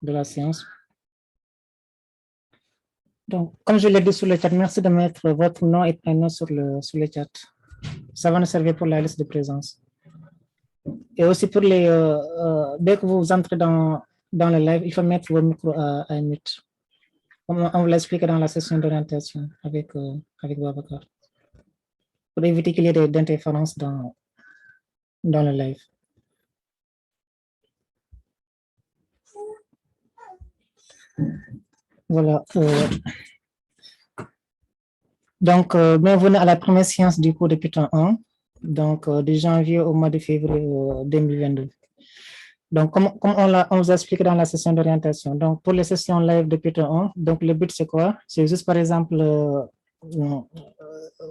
de la séance. Donc, comme je l'ai dit sur le chat, merci de mettre votre nom et prénom sur le chat. Ça va nous servir pour la liste de présence. Et aussi pour les, dès que vous entrez dans le live, il faut mettre vos micros à mute. Comme on vous l'explique dans la session d'orientation avec Babacar. Pour éviter qu'il y ait d'interférences dans le live. Voilà. Donc, bienvenue à la première séance du cours de Python 1, donc de janvier au mois de février 2022. Donc, comme on vous a expliqué dans la session d'orientation, donc pour les sessions live de Python 1, donc le but c'est quoi? C'est juste par exemple,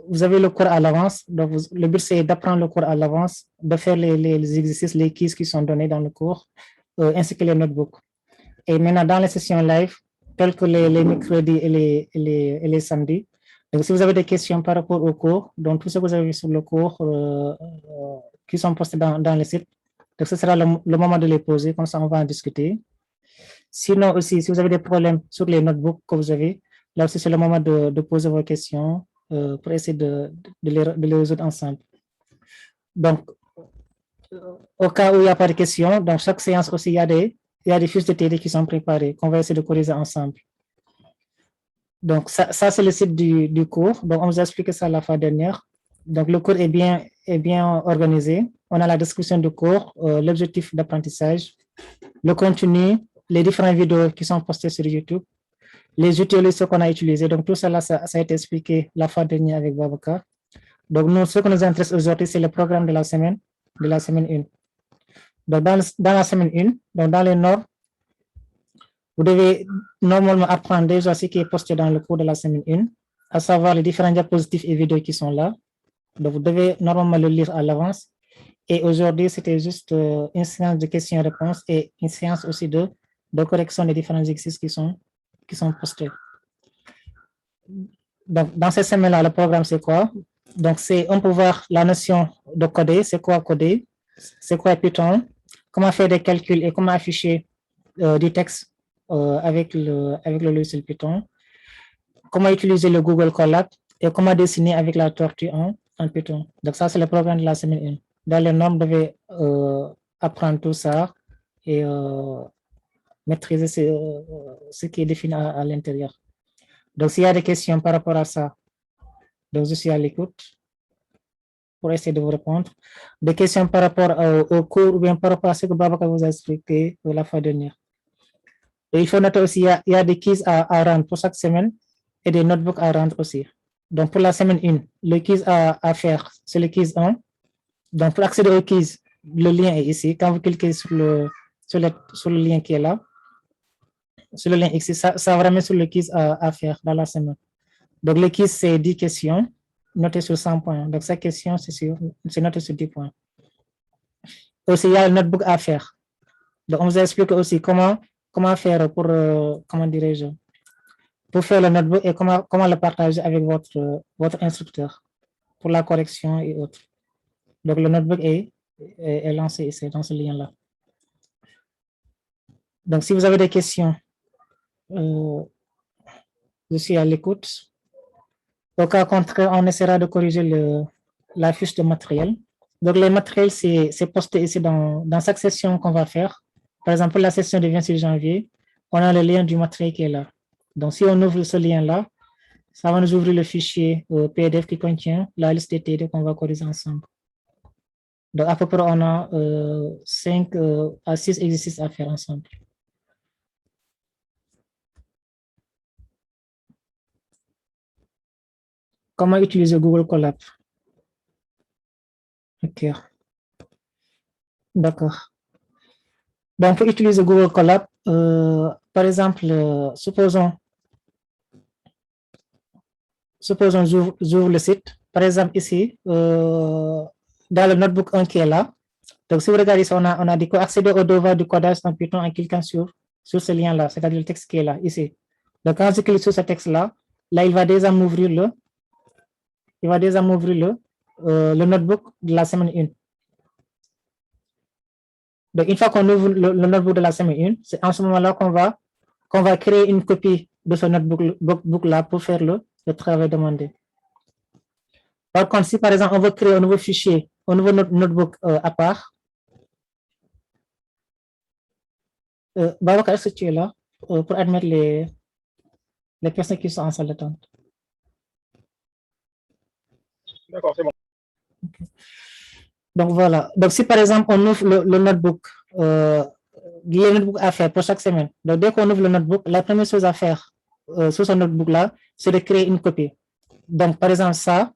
vous avez le cours à l'avance, donc le but c'est d'apprendre le cours à l'avance, de faire les exercices, les quiz qui sont donnés dans le cours, ainsi que les notebooks. Et maintenant, dans les sessions live, telles que les mercredis et les samedis, donc si vous avez des questions par rapport au cours, donc tout ce que vous avez vu sur le cours qui sont postés dans le site, donc ce sera le moment de les poser, comme ça on va en discuter. Sinon aussi, si vous avez des problèmes sur les notebooks que vous avez, là aussi c'est le moment de poser vos questions pour essayer de les résoudre ensemble. Donc, au cas où il n'y a pas de questions, dans chaque séance aussi, il y a des fiches de TD qui sont préparées, qu'on va essayer de corriger ensemble. Donc, ça c'est le site du cours. Donc, on vous a expliqué ça la fois dernière. Donc, le cours est bien organisé. On a la description du cours, l'objectif d'apprentissage, le contenu, les différentes vidéos qui sont postées sur YouTube, les outils qu'on a utilisés. Donc, tout ça, ça a été expliqué la fois dernière avec Babacar. Donc, nous, ce qui nous intéresse aujourd'hui, c'est le programme de la semaine 1. Donc, dans la semaine 1, donc dans les normes, vous devez normalement apprendre déjà ce qui est posté dans le cours de la semaine 1, à savoir les différents diapositifs et vidéos qui sont là. Donc, vous devez normalement le lire à l'avance. Et aujourd'hui, c'était juste une séance de questions-réponses et une séance aussi de correction des différents exercices qui sont postés. Donc, dans cette semaine-là, le programme, c'est quoi? Donc, on peut voir la notion de coder. C'est quoi coder? C'est quoi Python? Comment faire des calculs et comment afficher du texte avec le logiciel Python, comment utiliser le Google Colab et comment dessiner avec la tortue en Python. Donc ça, c'est le programme de la semaine 1. Dans les normes, vous devez apprendre tout ça et maîtriser ce qui est défini à l'intérieur. Donc s'il y a des questions par rapport à ça, donc je suis à l'écoute pour essayer de vous répondre. Des questions par rapport au cours ou bien par rapport à ce que Babacar vous a expliqué la fois dernière. Et il faut noter aussi, il y a des quiz à rendre pour chaque semaine et des notebooks à rendre aussi. Donc, pour la semaine 1, le quiz à faire, c'est le quiz 1. Donc, pour accéder au quiz, le lien est ici. Quand vous cliquez sur le lien qui est là, sur le lien ici, ça va ramener sur le quiz à faire dans la semaine. Donc, le quiz, c'est 10 questions notées sur 100 points. Donc, chaque question, c'est noté sur 10 points. Aussi, il y a le notebook à faire. Donc, on vous explique aussi comment faire pour, comment dirais-je, pour faire le notebook et comment le partager avec votre instructeur pour la correction et autres. Donc, le notebook est lancé ici, dans ce lien-là. Donc, si vous avez des questions, je suis à l'écoute. Au cas contraire, on essaiera de corriger la fiche de matériel. Donc, les matériels, c'est posté ici dans chaque session qu'on va faire. Par exemple, la session du 26 janvier, on a le lien du matériel qui est là. Donc, si on ouvre ce lien-là, ça va nous ouvrir le fichier PDF qui contient la liste des TD qu'on va corriger ensemble. Donc, à peu près, on a 5 à 6 exercices à faire ensemble. Comment utiliser Google Colab? OK. D'accord. Donc, pour utiliser Google Colab, par exemple, supposons j'ouvre le site. Par exemple, ici, dans le notebook 1 qui est là. Donc, si vous regardez ici, on a dit accéder au devoir du codage en Python en cliquant sur ce lien-là, c'est-à-dire le texte qui est là, ici. Donc, quand je clique sur ce texte-là, là, il va déjà m'ouvrir le notebook de la semaine 1. Donc, une fois qu'on ouvre le notebook de la semaine 1, c'est en ce moment-là qu'on va créer une copie de ce notebook-là pour faire le travail demandé. Par contre, si par exemple, on veut créer un nouveau fichier, un nouveau notebook à part, Babacar, est-ce que tu es là pour admettre les personnes qui sont en salle d'attente? D'accord, c'est bon. Okay. Donc voilà. Donc si par exemple on ouvre le notebook, les notebooks à faire pour chaque semaine. Donc dès qu'on ouvre le notebook, la première chose à faire sur ce notebook-là, c'est de créer une copie. Donc par exemple ça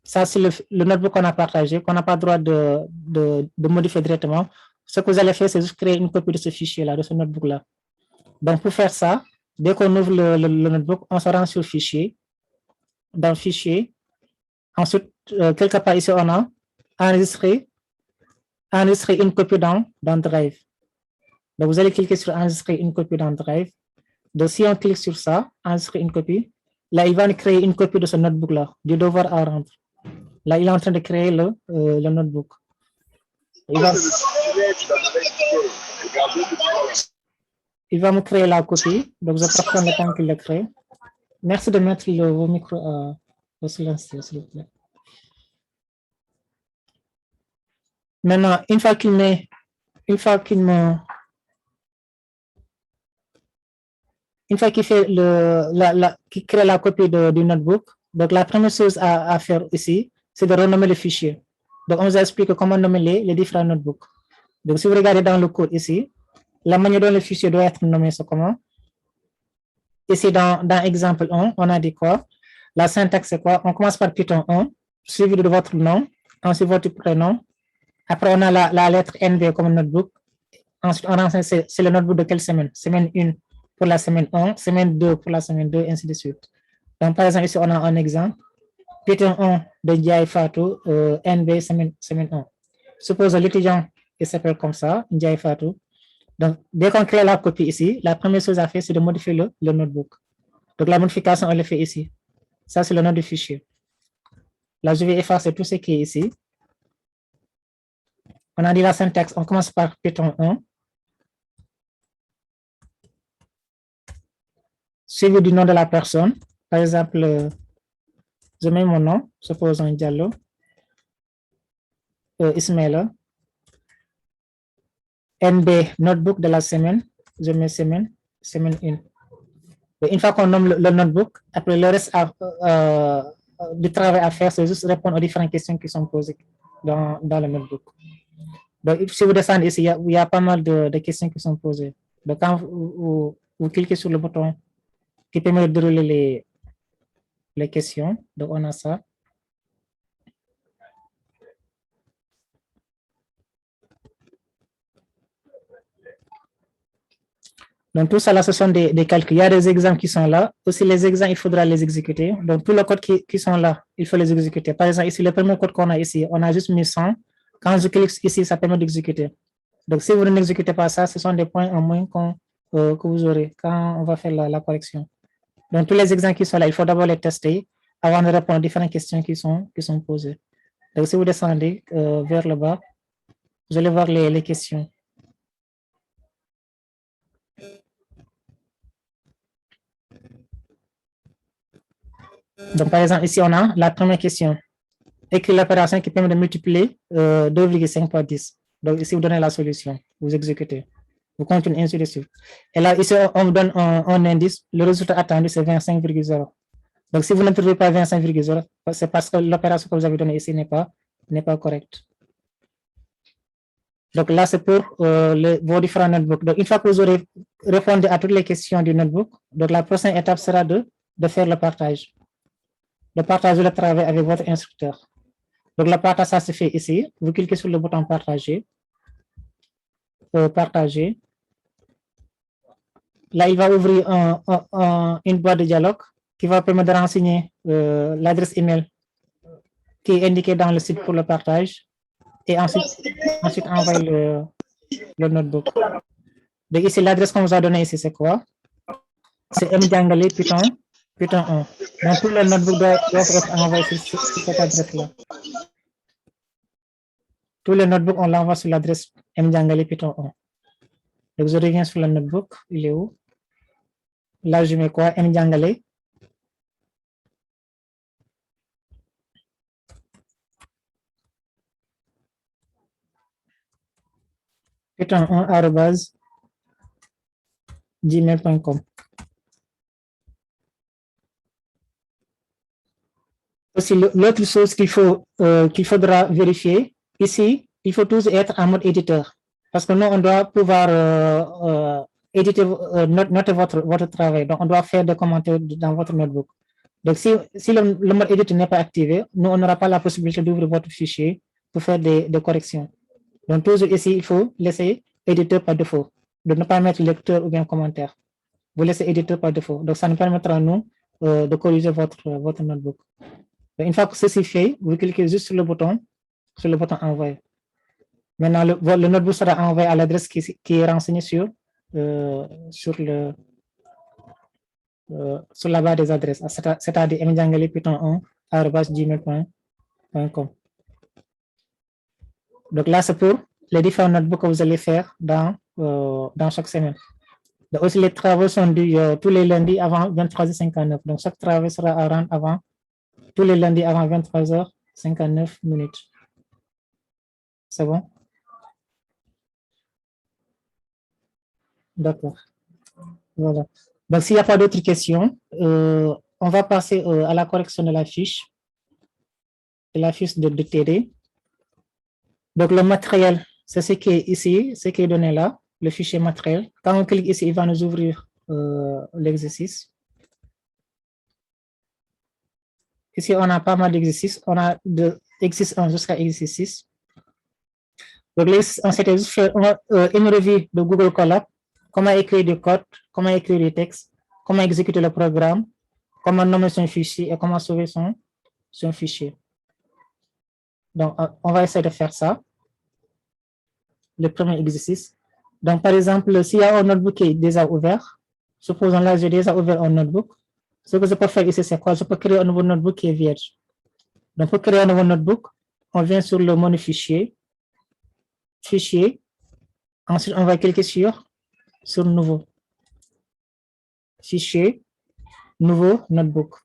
c'est le notebook qu'on a partagé, qu'on n'a pas le droit de modifier directement. Ce que vous allez faire, c'est juste créer une copie de ce fichier-là, de ce notebook-là. Donc pour faire ça, dès qu'on ouvre le notebook, on se rend sur fichier, dans fichier. Ensuite, quelque part ici, on a enregistrer une copie dans Drive. Donc, vous allez cliquer sur enregistrer une copie dans Drive. Donc, si on clique sur ça, enregistrer une copie, là, il va nous créer une copie de ce notebook-là, du devoir à rendre. Là, il est en train de créer le notebook. Il va me créer la copie. Donc, je vais prendre le temps qu'il le crée. Merci de mettre vos micros au silence, s'il vous plaît. Maintenant, une fois qu'il fait qu'il crée la copie du notebook, donc la première chose à faire ici, c'est de renommer le fichier. Donc, on vous explique comment nommer les différents notebooks. Donc, si vous regardez dans le code ici, la manière dont le fichier doit être nommé, c'est comment? Ici, dans exemple 1, on a dit quoi? La syntaxe, c'est quoi? On commence par Python 1, suivi de votre nom, ensuite votre prénom. Après, on a la lettre NB comme notebook. Ensuite, on a c'est le notebook de quelle semaine? Semaine 1 pour la semaine 1, semaine 2 pour la semaine 2, ainsi de suite. Donc, par exemple, ici, on a un exemple. Python 1 de Ndiaye Fatou, NB semaine 1. Suppose l'étudiant, il s'appelle comme ça, Ndiaye Fatou. Donc, dès qu'on crée la copie ici, la première chose à faire, c'est de modifier le notebook. Donc, la modification, on le fait ici. Ça, c'est le nom du fichier. Là, je vais effacer tout ce qui est ici. On a dit la syntaxe, on commence par Python 1. Suivi du nom de la personne. Par exemple, je mets mon nom, supposons Diallo. Ismaël. NB, notebook de la semaine. Je mets semaine 1. Et une fois qu'on nomme le notebook, après le reste du travail à faire, c'est juste répondre aux différentes questions qui sont posées dans le notebook. Donc, si vous descendez ici, il y a pas mal de questions qui sont posées. Donc, quand vous cliquez sur le bouton qui permet de dérouler les questions, donc on a ça. Donc, tout ça là, ce sont des calculs. Il y a des exemples qui sont là. Aussi, les exemples, il faudra les exécuter. Donc, tous les codes qui sont là, il faut les exécuter. Par exemple, ici, le premier code qu'on a ici, on a juste mis 100. Quand je clique ici, ça permet d'exécuter. Donc, si vous n'exécutez pas ça, ce sont des points en moins que vous aurez quand on va faire la correction. Donc, tous les exemples qui sont là, il faut d'abord les tester avant de répondre aux différentes questions qui sont posées. Donc, si vous descendez vers le bas, vous allez voir les questions. Donc, par exemple, ici, on a la première question. Écrire l'opération qui permet de multiplier 2,5 par 10. Donc, ici, vous donnez la solution. Vous exécutez. Vous continuez ainsi de suite. Et là, ici, on vous donne un indice. Le résultat attendu, c'est 25,0. Donc, si vous ne trouvez pas 25,0, c'est parce que l'opération que vous avez donnée ici n'est pas correcte. Donc, là, c'est pour vos différents notebooks. Donc, une fois que vous aurez répondu à toutes les questions du notebook, donc la prochaine étape sera de faire le partage. De partager le travail avec votre instructeur. Donc, le partage, ça se fait ici. Vous cliquez sur le bouton partager. Partager. Là, il va ouvrir une boîte de dialogue qui va permettre de renseigner l'adresse email qui est indiquée dans le site pour le partage et ensuite envoyer le notebook. Donc, ici, l'adresse qu'on vous a donnée ici, c'est quoi? C'est mdiangale Python 1. Donc, tout le notebook doit être envoyé sur cette adresse-là. Tous les notebooks, on l'envoie sur l'adresse mjangale Python 1. Donc, je reviens sur le notebook. Il est où? Là, je mets quoi? mjangale. Python 1 @gmail.com. Aussi, l'autre chose qu'il faudra vérifier, ici, il faut tous être en mode éditeur. Parce que nous, on doit pouvoir éditer, noter votre travail. Donc, on doit faire des commentaires dans votre notebook. Donc, si le mode éditeur n'est pas activé, nous, on n'aura pas la possibilité d'ouvrir votre fichier pour faire des corrections. Donc, toujours ici, il faut laisser éditeur par défaut, de ne pas mettre lecteur ou bien commentaire. Vous laissez éditeur par défaut. Donc, ça nous permettra à nous de corriger votre notebook. Donc, une fois que ceci est fait, vous cliquez juste sur le bouton envoyer. Maintenant, le notebook sera envoyé à l'adresse qui est renseignée sur la barre des adresses, c'est-à-dire mjangale-python1@gmail.com. Donc là, c'est pour les différents notebooks que vous allez faire dans chaque semaine. Donc aussi, les travaux sont dus tous les lundis avant 23h59. Donc chaque travail sera à rendre tous les lundis avant 23h59. C'est bon? D'accord. Voilà. Donc, s'il n'y a pas d'autres questions, on va passer à la correction de la fiche de TD. Donc, le matériel, c'est ce qui est ici, ce qui est donné là, le fichier matériel. Quand on clique ici, il va nous ouvrir l'exercice. Ici, on a pas mal d'exercices. On a de exercice 1 jusqu'à exercice 6. Donc, on s'était juste fait une revue de Google Colab, comment écrire du code, comment écrire du texte, comment exécuter le programme, comment nommer son fichier et comment sauver son fichier. Donc, on va essayer de faire ça. Le premier exercice. Donc, par exemple, s'il y a un notebook qui est déjà ouvert, supposons là, j'ai déjà ouvert un notebook. Ce que je peux faire ici, c'est quoi? Je peux créer un nouveau notebook qui est vierge. Donc, pour créer un nouveau notebook, on vient sur le menu fichier. Ensuite, on va cliquer sur nouveau. Fichier, nouveau notebook.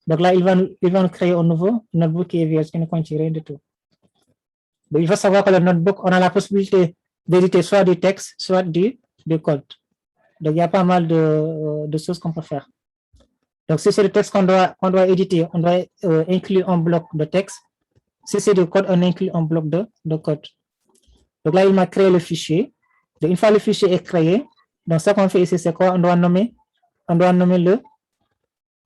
Donc là, il va nous créer un nouveau notebook qui est vierge, qui ne contient rien du tout. Donc, il faut savoir que le notebook, on a la possibilité d'éditer soit du texte, soit du code. Donc, il y a pas mal de choses qu'on peut faire. Donc, si c'est le texte qu'on doit éditer, on doit inclure un bloc de texte. Si c'est du code, on inclut un bloc de code. Donc là, il m'a créé le fichier. Donc, une fois le fichier est créé, donc ce qu'on fait ici, c'est quoi? On doit nommer le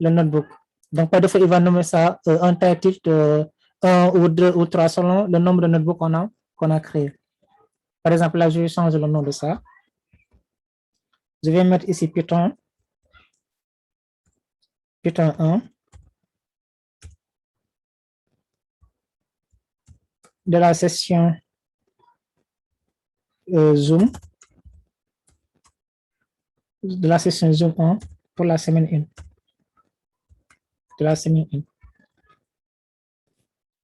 notebook. Donc, par défaut, il va nommer ça un titre de 1 ou 2 ou 3 selon le nombre de notebooks qu'on a créé. Par exemple, là, je vais changer le nom de ça. Je vais mettre ici Python 1 de la session Zoom, de la session Zoom 1 pour la semaine 1. De la semaine 1.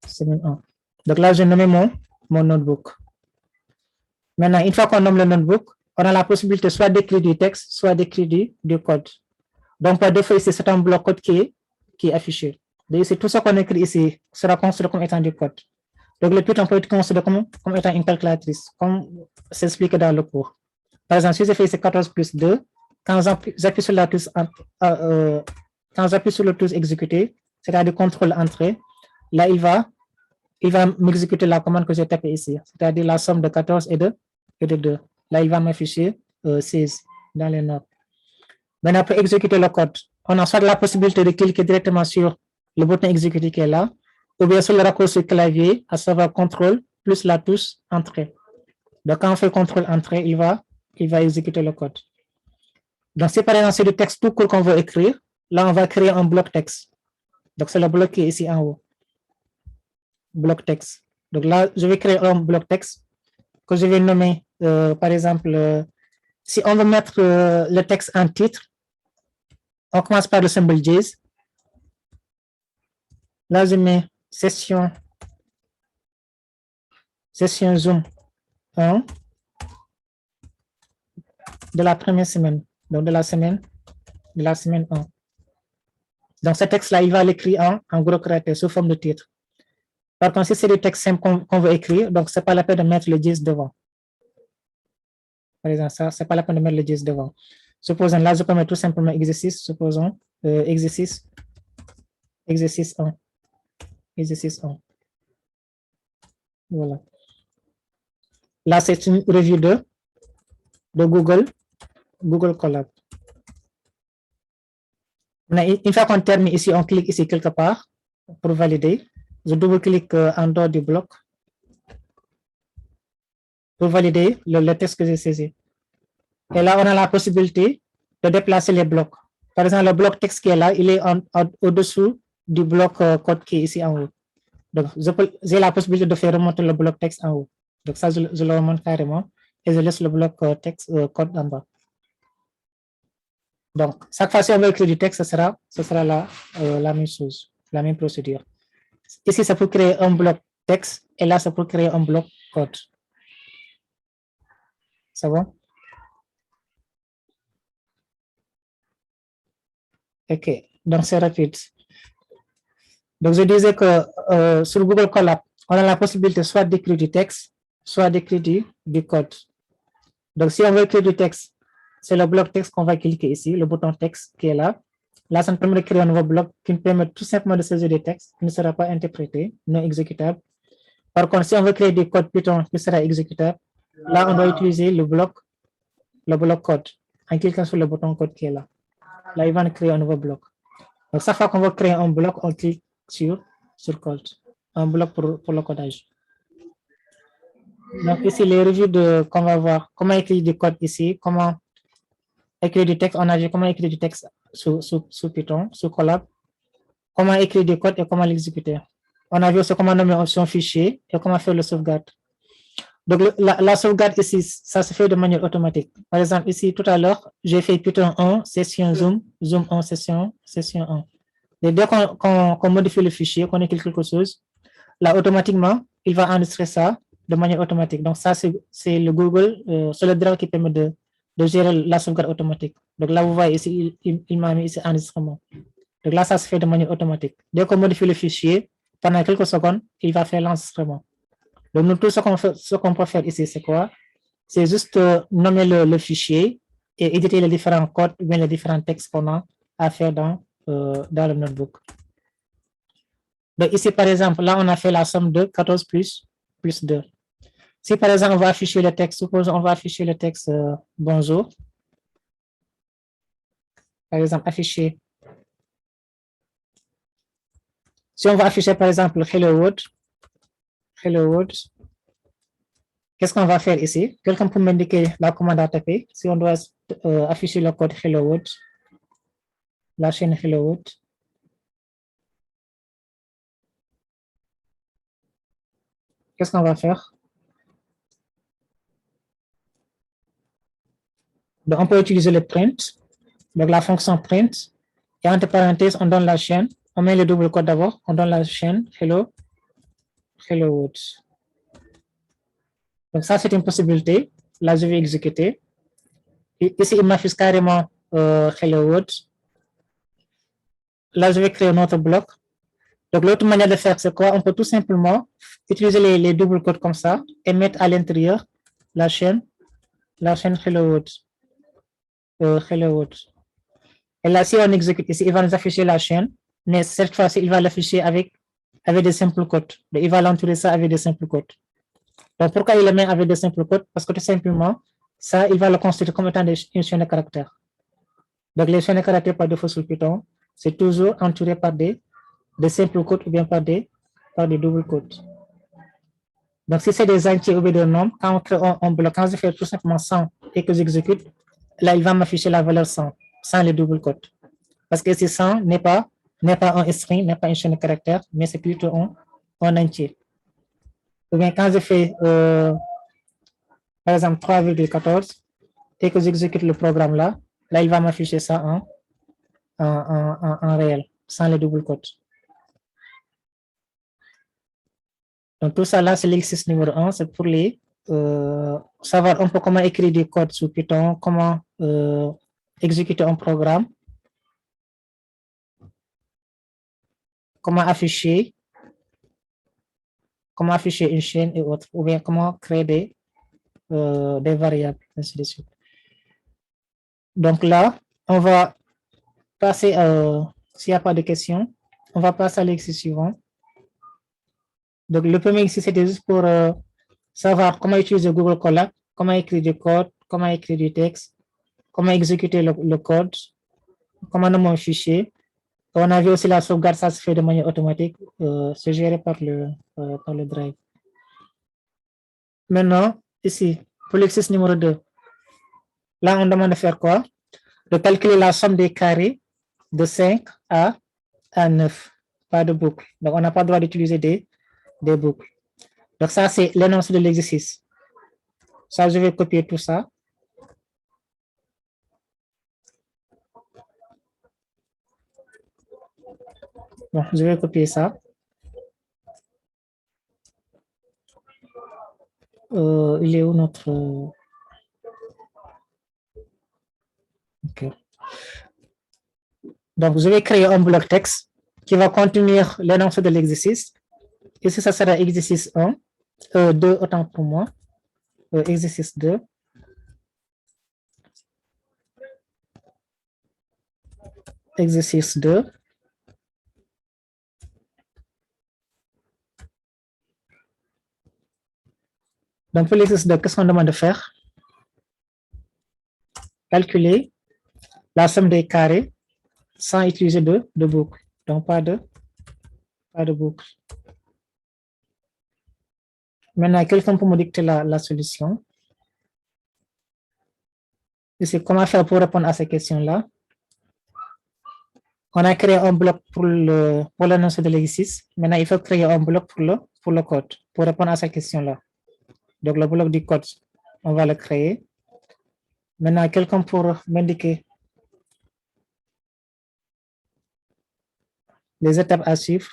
Semaine 1. Donc là, j'ai nommé mon notebook. Maintenant, une fois qu'on nomme le notebook, on a la possibilité soit d'écrire du texte, soit d'écrire du code. Donc, par défaut, ici, c'est un bloc code qui est affiché. Donc, ici, tout ce qu'on écrit ici sera considéré comme étant du code. Donc, le Python peut être considéré comme étant une calculatrice, comme c'est expliqué dans le cours. Par exemple, si je fais ici 14 plus 2, quand j'appuie sur la touche, quand j'appuie sur le touche exécuter, c'est-à-dire contrôle entrée, là, il va m'exécuter la commande que j'ai tapée ici, c'est-à-dire la somme de 14 et de 2. Là, il va m'afficher 16 dans les notes. Maintenant, pour exécuter le code, on a soit la possibilité de cliquer directement sur le bouton exécuter qui est là, ou bien sur le raccourci clavier, à savoir contrôle plus la touche entrée. Donc, quand on fait contrôle entrée, il va exécuter le code. Donc, si par exemple c'est du texte tout court qu'on veut écrire, là, on va créer un bloc texte. Donc, c'est le bloc qui est ici en haut. Bloc texte. Donc là, je vais créer un bloc texte que je vais nommer, par exemple, si on veut mettre le texte en titre, on commence par le symbole dièse. Là, je mets session Zoom 1 de la première semaine, donc de la semaine 1. Donc, ce texte-là, il va l'écrire en gros caractères sous forme de titre. Par contre, si c'est du texte simple qu'on veut écrire, donc ce n'est pas la peine de mettre le 10 devant. Par exemple, ça, ce n'est pas la peine de mettre le 10 devant. Supposons, là, je peux mettre tout simplement exercice, supposons, exercice 1. Exercice 1. Voilà. Là, c'est une revue de Google Colab. Une fois qu'on termine ici, on clique ici quelque part pour valider. Je double-clique en dehors du bloc pour valider le texte que j'ai saisi. Et là, on a la possibilité de déplacer les blocs. Par exemple, le bloc texte qui est là, il est au-dessous du bloc code qui est ici en haut. Donc, j'ai la possibilité de faire remonter le bloc texte en haut. Donc, ça, je le remonte carrément et je laisse le bloc texte code en bas. Donc, chaque fois, si on veut écrire du texte, ce sera la même chose, la même procédure. Ici, c'est pour créer un bloc texte et là, c'est pour créer un bloc code. C'est bon? OK, donc c'est rapide. Donc, je disais que sur Google Colab, on a la possibilité soit d'écrire du texte, soit d'écrire du code. Donc, si on veut écrire du texte, c'est le bloc texte qu'on va cliquer ici, le bouton texte qui est là. Là, ça nous permet de créer un nouveau bloc qui nous permet tout simplement de saisir des textes qui ne sera pas interprété, non exécutable. Par contre, si on veut créer des codes Python qui sera exécutable, là, on doit utiliser le bloc code en cliquant sur le bouton code qui est là. Là, il va nous créer un nouveau bloc. Donc, chaque fois qu'on va créer un bloc, on clique sur code, un bloc pour le codage. Donc, ici, les revues qu'on va voir, comment écrire du code ici, comment écrire du texte, on a vu comment écrire du texte sous Python, sous Colab, comment écrire du code et comment l'exécuter. On a vu aussi comment nommer option fichier et comment faire le sauvegarde. Donc, la sauvegarde ici, ça se fait de manière automatique. Par exemple, ici, tout à l'heure, j'ai fait Python 1, session zoom 1, session 1. Et dès qu'on modifie le fichier, qu'on écrit quelque chose, là, automatiquement, il va enregistrer ça de manière automatique. Donc, ça, c'est le Google, c'est le driver qui permet de gérer la sauvegarde automatique. Donc, là, vous voyez ici, il m'a mis ici enregistrement. Donc, là, ça se fait de manière automatique. Dès qu'on modifie le fichier, pendant quelques secondes, il va faire l'enregistrement. Donc, nous, tout ce qu'on peut faire ici, c'est quoi? C'est juste nommer le fichier et éditer les différents codes ou bien les différents textes qu'on a à faire dans le notebook. Donc, ici, par exemple, là, on a fait la somme de 14 plus 2. Si, par exemple, on va afficher le texte, suppose on va afficher le texte bonjour. Par exemple, afficher. Si on va afficher, par exemple, hello world, qu'est-ce qu'on va faire ici? Quelqu'un peut m'indiquer la commande à taper si on doit afficher le code hello world, la chaîne hello world. Qu'est-ce qu'on va faire? Donc, on peut utiliser le print, donc la fonction print, et entre parenthèses, on donne la chaîne, on met le double code d'abord, on donne la chaîne hello world. Donc, ça, c'est une possibilité. Là, je vais exécuter. Et ici, il m'affiche carrément hello world. Là, je vais créer un autre bloc. Donc, l'autre manière de faire, c'est quoi? On peut tout simplement utiliser les doubles codes comme ça et mettre à l'intérieur la chaîne hello world. Hello world. Et là, si on exécute ici, il va nous afficher la chaîne, mais cette fois-ci, il va l'afficher avec des simples codes. Donc, il va l'entourer ça avec des simples codes. Donc, pourquoi il le met avec des simples codes? Parce que tout simplement, ça, il va le considérer comme étant une chaîne de caractères. Donc, les chaînes de caractères par défaut sur Python, c'est toujours entouré par des simples codes ou bien par des doubles codes. Donc, si c'est des entiers ou bien des nombres, quand on crée un bloc, quand je fais tout simplement 100 et que j'exécute, là, il va m'afficher la valeur 100, sans les doubles codes. Parce que ces 100 n'est pas un string, n'est pas une chaîne de caractères, mais c'est plutôt un entier. Ou bien quand je fais, par exemple, 3,14 et que j'exécute le programme là, il va m'afficher ça en réel, sans les doubles codes. Donc, tout ça là, c'est l'exercice numéro 1, c'est pour les savoir un peu comment écrire du code sous Python, comment exécuter un programme, comment afficher une chaîne et autres, ou bien comment créer des variables, ainsi de suite. Donc là, on va passer, s'il n'y a pas de questions, on va passer à l'exercice suivant. Donc le premier exercice, c'était juste pour savoir comment utiliser Google Colab, comment écrire du code, comment écrire du texte, comment exécuter le code, comment nommer un fichier. On a vu aussi la sauvegarde, ça se fait de manière automatique, c'est géré par le Drive. Maintenant, ici, pour l'exercice numéro 2, là, on demande de faire quoi? De calculer la somme des carrés de 5 à 9, pas de boucle. Donc, on n'a pas le droit d'utiliser des boucles. Donc, ça, c'est l'énoncé de l'exercice. Ça, je vais copier tout ça. Bon, je vais copier ça. Il est où notre... OK. Donc, je vais créer un bloc texte qui va contenir l'énoncé de l'exercice. Ici, ça sera exercice 1, 2, autant pour moi. Exercice 2. Exercice 2. Donc, pour l'exercice 2, qu'est-ce qu'on demande de faire? Calculer la somme des carrés sans utiliser de boucle. Donc, pas de boucle. Maintenant, quelqu'un peut me dicter la solution. Ici, comment faire pour répondre à ces questions-là? On a créé un bloc pour l'annonce de l'exercice. Maintenant, il faut créer un bloc pour le code, pour répondre à ces questions-là. Donc, le bloc du code, on va le créer. Maintenant, quelqu'un pour m'indiquer les étapes à suivre.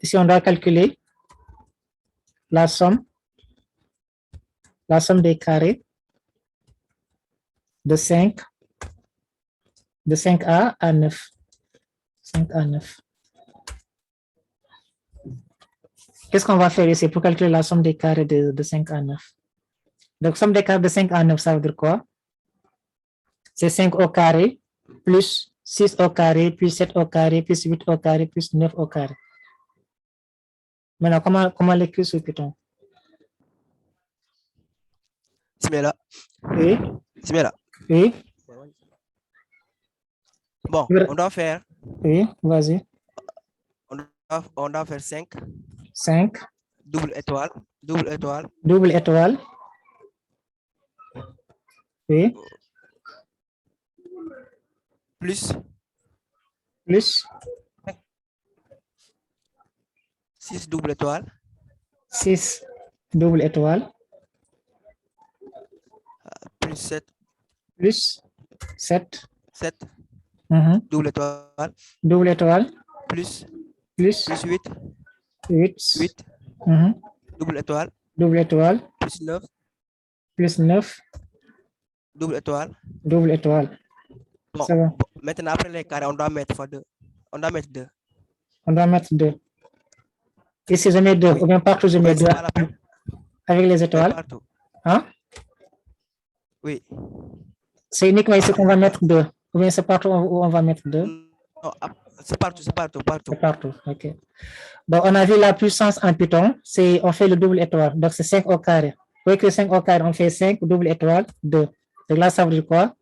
Ici, on doit calculer la somme des carrés de 5 à 9. 5 à 9. Qu'est-ce qu'on va faire ici pour calculer la somme des carrés de 5 à 9? Donc, somme des carrés de 5 à 9, ça veut dire quoi? C'est 5 au carré, plus 6 au carré, plus 7 au carré, plus 8 au carré, plus 9 au carré. Maintenant, comment l'écrire sur Python? Simela. Oui. Simela. Oui. Bon, on doit faire. Oui, vas-y. On doit faire 5. 5. Double étoile. Double étoile. Double étoile. Oui. Plus. 6 double étoile. 6 double étoile. Plus 7. Plus 7. 7. Double étoile. Double étoile. Plus 8. 8. Double étoile. Double étoile. Plus 9. Plus 9. Double étoile. Double étoile. Bon, Bon. Maintenant, après les carrés, on doit mettre fois 2. On doit mettre 2. On doit mettre 2. Ici, je mets 2. Oui. Ou bien partout, je mets 2. Avec les étoiles. Partout. Hein? Oui. C'est uniquement ici qu'on va mettre 2. Ou bien c'est partout où on va mettre 2? Non, c'est partout. C'est partout, ok. Donc, on a vu la puissance en Python, on fait le double étoile, donc c'est 5 au carré. Pour écrire 5 au carré, on fait 5, double étoile, 2. Donc là, ça veut dire quoi?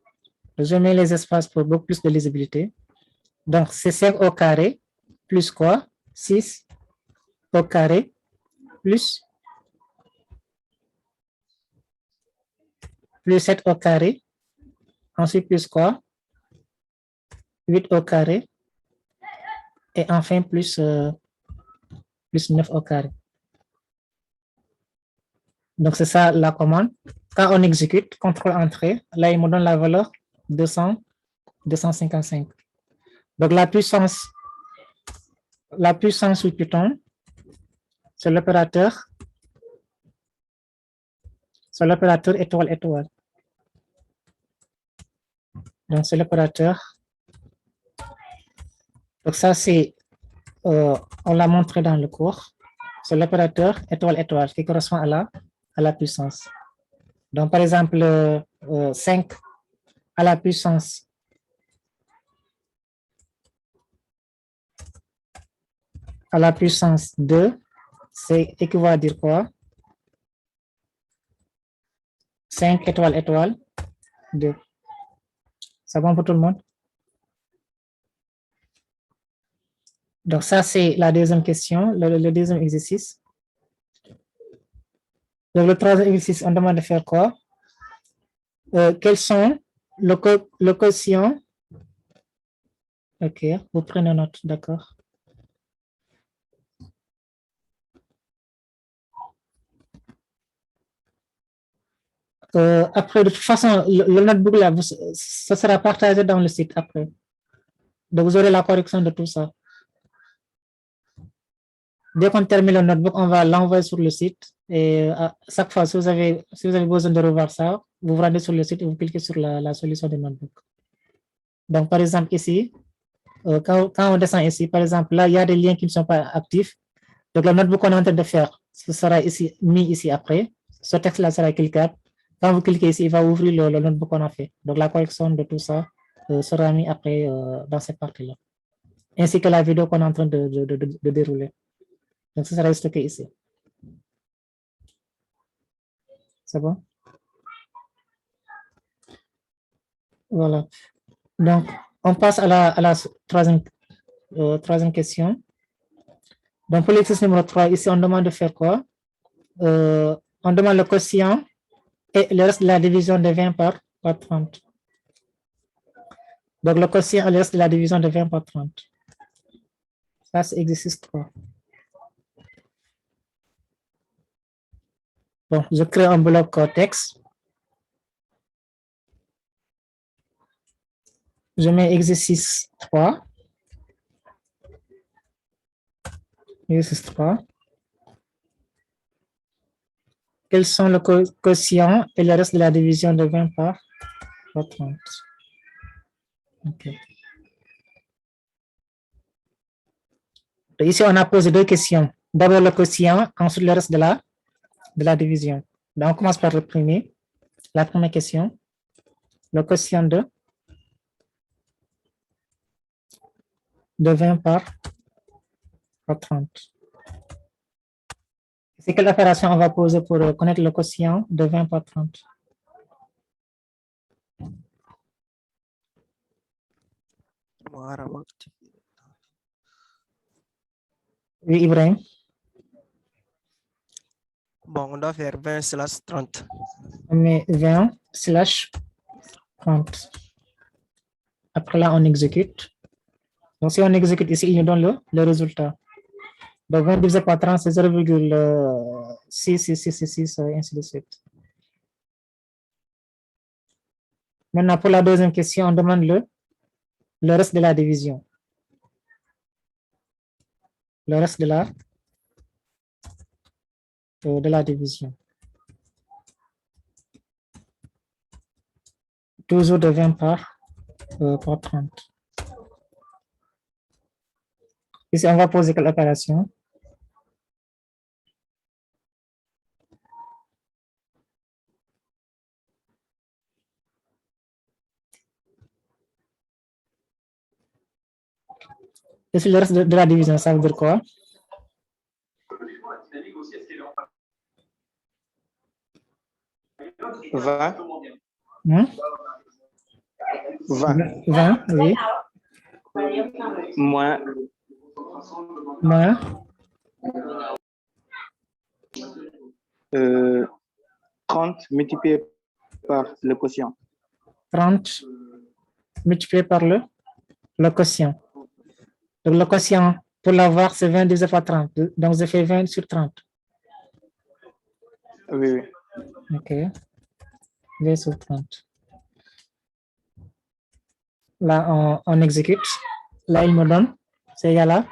Je mets les espaces pour beaucoup plus de lisibilité. Donc, c'est 5 au carré, plus quoi? 6 au carré, plus 7 au carré. Ensuite, plus quoi? 8 au carré. Et enfin, plus 9 au carré. Donc, c'est ça la commande. Quand on exécute, contrôle entrée, là, il me donne la valeur 255. Donc, la puissance sur Python, c'est l'opérateur sur l'opérateur étoile étoile. Donc, c'est l'opérateur. Donc, ça, c'est, on l'a montré dans le cours. C'est l'opérateur étoile étoile qui correspond à la puissance. Donc, par exemple, 5 à la puissance à la puissance 2, c'est équivaut à dire quoi? 5 étoile étoile 2. C'est bon pour tout le monde? Donc, ça, c'est la deuxième question, le deuxième exercice. Donc, le troisième exercice, on demande de faire quoi? Quels sont le quotient? OK, vous prenez note, d'accord. Après, de toute façon, le notebook, là, ça sera partagé dans le site après. Donc, vous aurez la correction de tout ça. Dès qu'on termine le notebook, on va l'envoyer sur le site. Et à chaque fois, si vous avez besoin de revoir ça, vous vous rendez sur le site et vous cliquez sur la solution du notebook. Donc, par exemple, ici, quand on descend ici, par exemple, là, il y a des liens qui ne sont pas actifs. Donc, le notebook qu'on est en train de faire, ce sera ici, mis ici après. Ce texte-là sera cliquable. Quand vous cliquez ici, il va ouvrir le notebook qu'on a fait. Donc, la correction de tout ça sera mise après dans cette partie-là. Ainsi que la vidéo qu'on est en train de dérouler. Donc, ça sera stocké ici. C'est bon? Voilà. Donc, on passe à la troisième question. Donc, pour l'exercice numéro 3, ici, on demande de faire quoi? On demande le quotient et le reste de la division de 20 par 30. Donc, le quotient et le reste de la division de 20 par 30. Ça, c'est exercice 3. Bon, je crée un bloc texte. Je mets exercice 3. Exercice 3. Quels sont le quotient et le reste de la division de 20 par 30? OK. Ici, on a posé deux questions. D'abord le quotient, ensuite le reste de la division. Donc, on commence par le premier. La première question. Le quotient de 20 par 30. C'est quelle opération on va poser pour connaître le quotient de 20 par 30? Oui, Ibrahim. Bon, on doit faire 20/30. On met 20/30. Après là, on exécute. Donc, si on exécute ici, il nous donne le résultat. Donc, 20 divisé par 30, c'est 0,6666, et ainsi de suite. Maintenant, pour la deuxième question, on demande le reste de la division. Le reste de la division. Toujours de 20 par 30. Ici, on va poser quelle opération? Ici, le reste de la division, ça veut dire quoi? Va. 20, oui. Moins. 30 multiplié par le quotient. 30 multiplié par le quotient. Donc, le quotient, pour l'avoir, c'est 20 divisé par 30. Donc, je fais 20 sur 30. Oui. OK. 20 sur 30. Là, on exécute. Là, il me donne, c'est égal à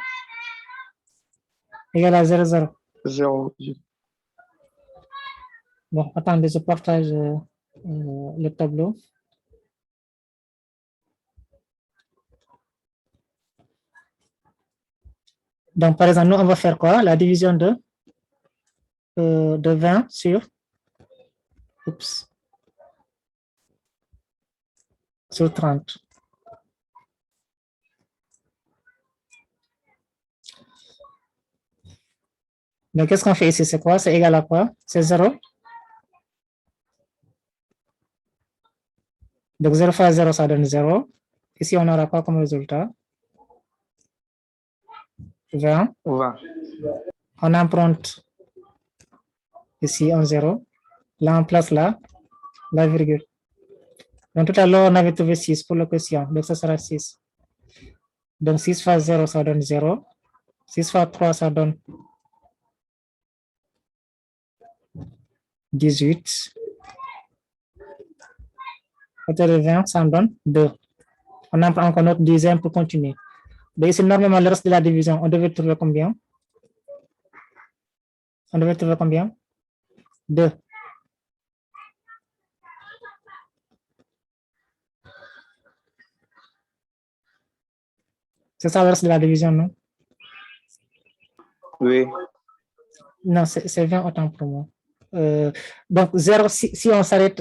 0,0. 0. Bon, attendez, je partage le tableau. Donc, par exemple, nous, on va faire quoi? La division de 20 sur 30. Donc, qu'est-ce qu'on fait ici? C'est quoi? C'est égal à quoi? C'est 0. Donc, 0 fois 0, ça donne 0. Ici, on aura quoi comme résultat? 20. 20. On emprunte ici un 0. Là, on place là, la virgule. Donc, tout à l'heure, on avait trouvé 6 pour le quotient. Donc, ça sera 6. Donc, 6 fois 0, ça donne 0. 6 fois 3, ça donne 18. Côté de 20, ça donne 2. On en prend encore notre dixième pour continuer. Donc, ici, normalement, le reste de la division, on devait trouver combien? On devait trouver combien? 2. C'est ça le reste de la division, non? Oui. Non, c'est 20 autant pour moi. Donc, 0, si on s'arrête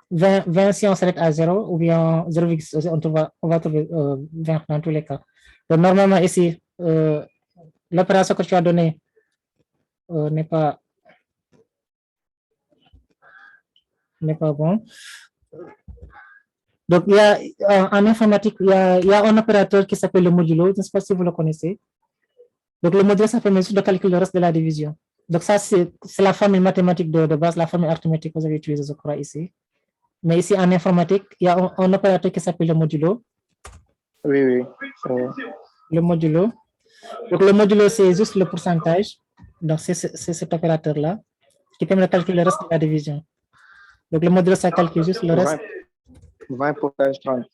20 si on s'arrête à 0, ou bien 0, on va trouver 20 dans tous les cas. Donc, normalement, ici, l'opération que tu as donnée n'est pas bon. Donc, il y a, en informatique, il y a un opérateur qui s'appelle le modulo. Je ne sais pas si vous le connaissez. Donc, le modulo, ça permet de calculer le reste de la division. Donc, ça, c'est la formule mathématique de base, la formule arithmétique que vous avez utilisée, je crois, ici. Mais ici, en informatique, il y a un opérateur qui s'appelle le modulo. Oui, oui. Le modulo. Donc, le modulo, c'est juste le pourcentage. Donc, c'est cet opérateur-là qui permet de calculer le reste de la division. Donc, le modulo, ça calcule juste le reste. 20 pourcentage 30.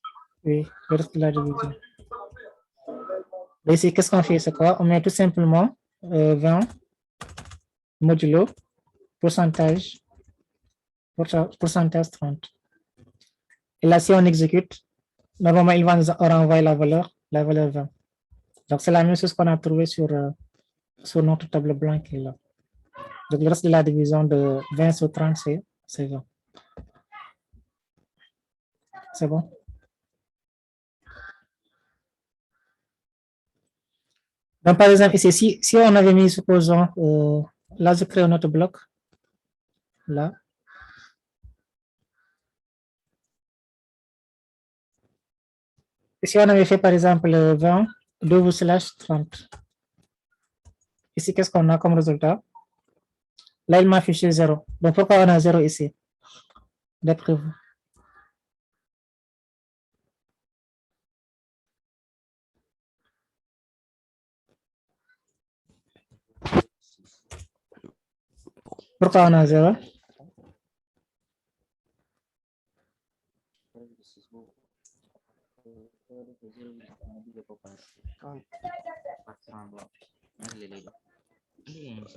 Oui, le reste de la division. Et ici, qu'est-ce qu'on fait? C'est quoi? On met tout simplement 20 modulo pourcentage 30. Et là, si on exécute, normalement, il va nous renvoyer la valeur 20. Donc, c'est la même chose qu'on a trouvé sur notre tableau blanc qui est là. Donc, le reste de la division de 20 sur 30, c'est 20. C'est bon? Donc, par exemple, ici, si on avait mis, supposons, là, je crée un autre bloc. Là. Et si on avait fait, par exemple, 20, 2/30. Ici, qu'est-ce qu'on a comme résultat? Là, il m'a affiché 0. Donc, pourquoi on a 0 ici? D'après vous. Pourquoi on a 0?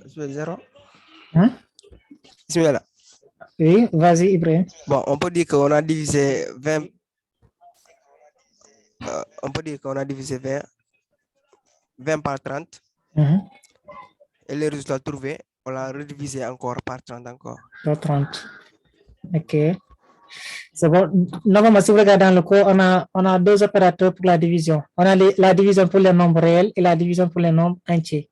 C'est 0. Hein? Oui, vas-y, Ibrahim. Bon, on peut dire qu'on a divisé 20. On peut dire qu'on a divisé 20 par 30. Et le résultat trouvé, on l'a redivisé encore par 30 encore. Par 30. OK. C'est bon. Normalement, si vous regardez dans le cours, on a deux opérateurs pour la division. On a la division pour les nombres réels et la division pour les nombres entiers.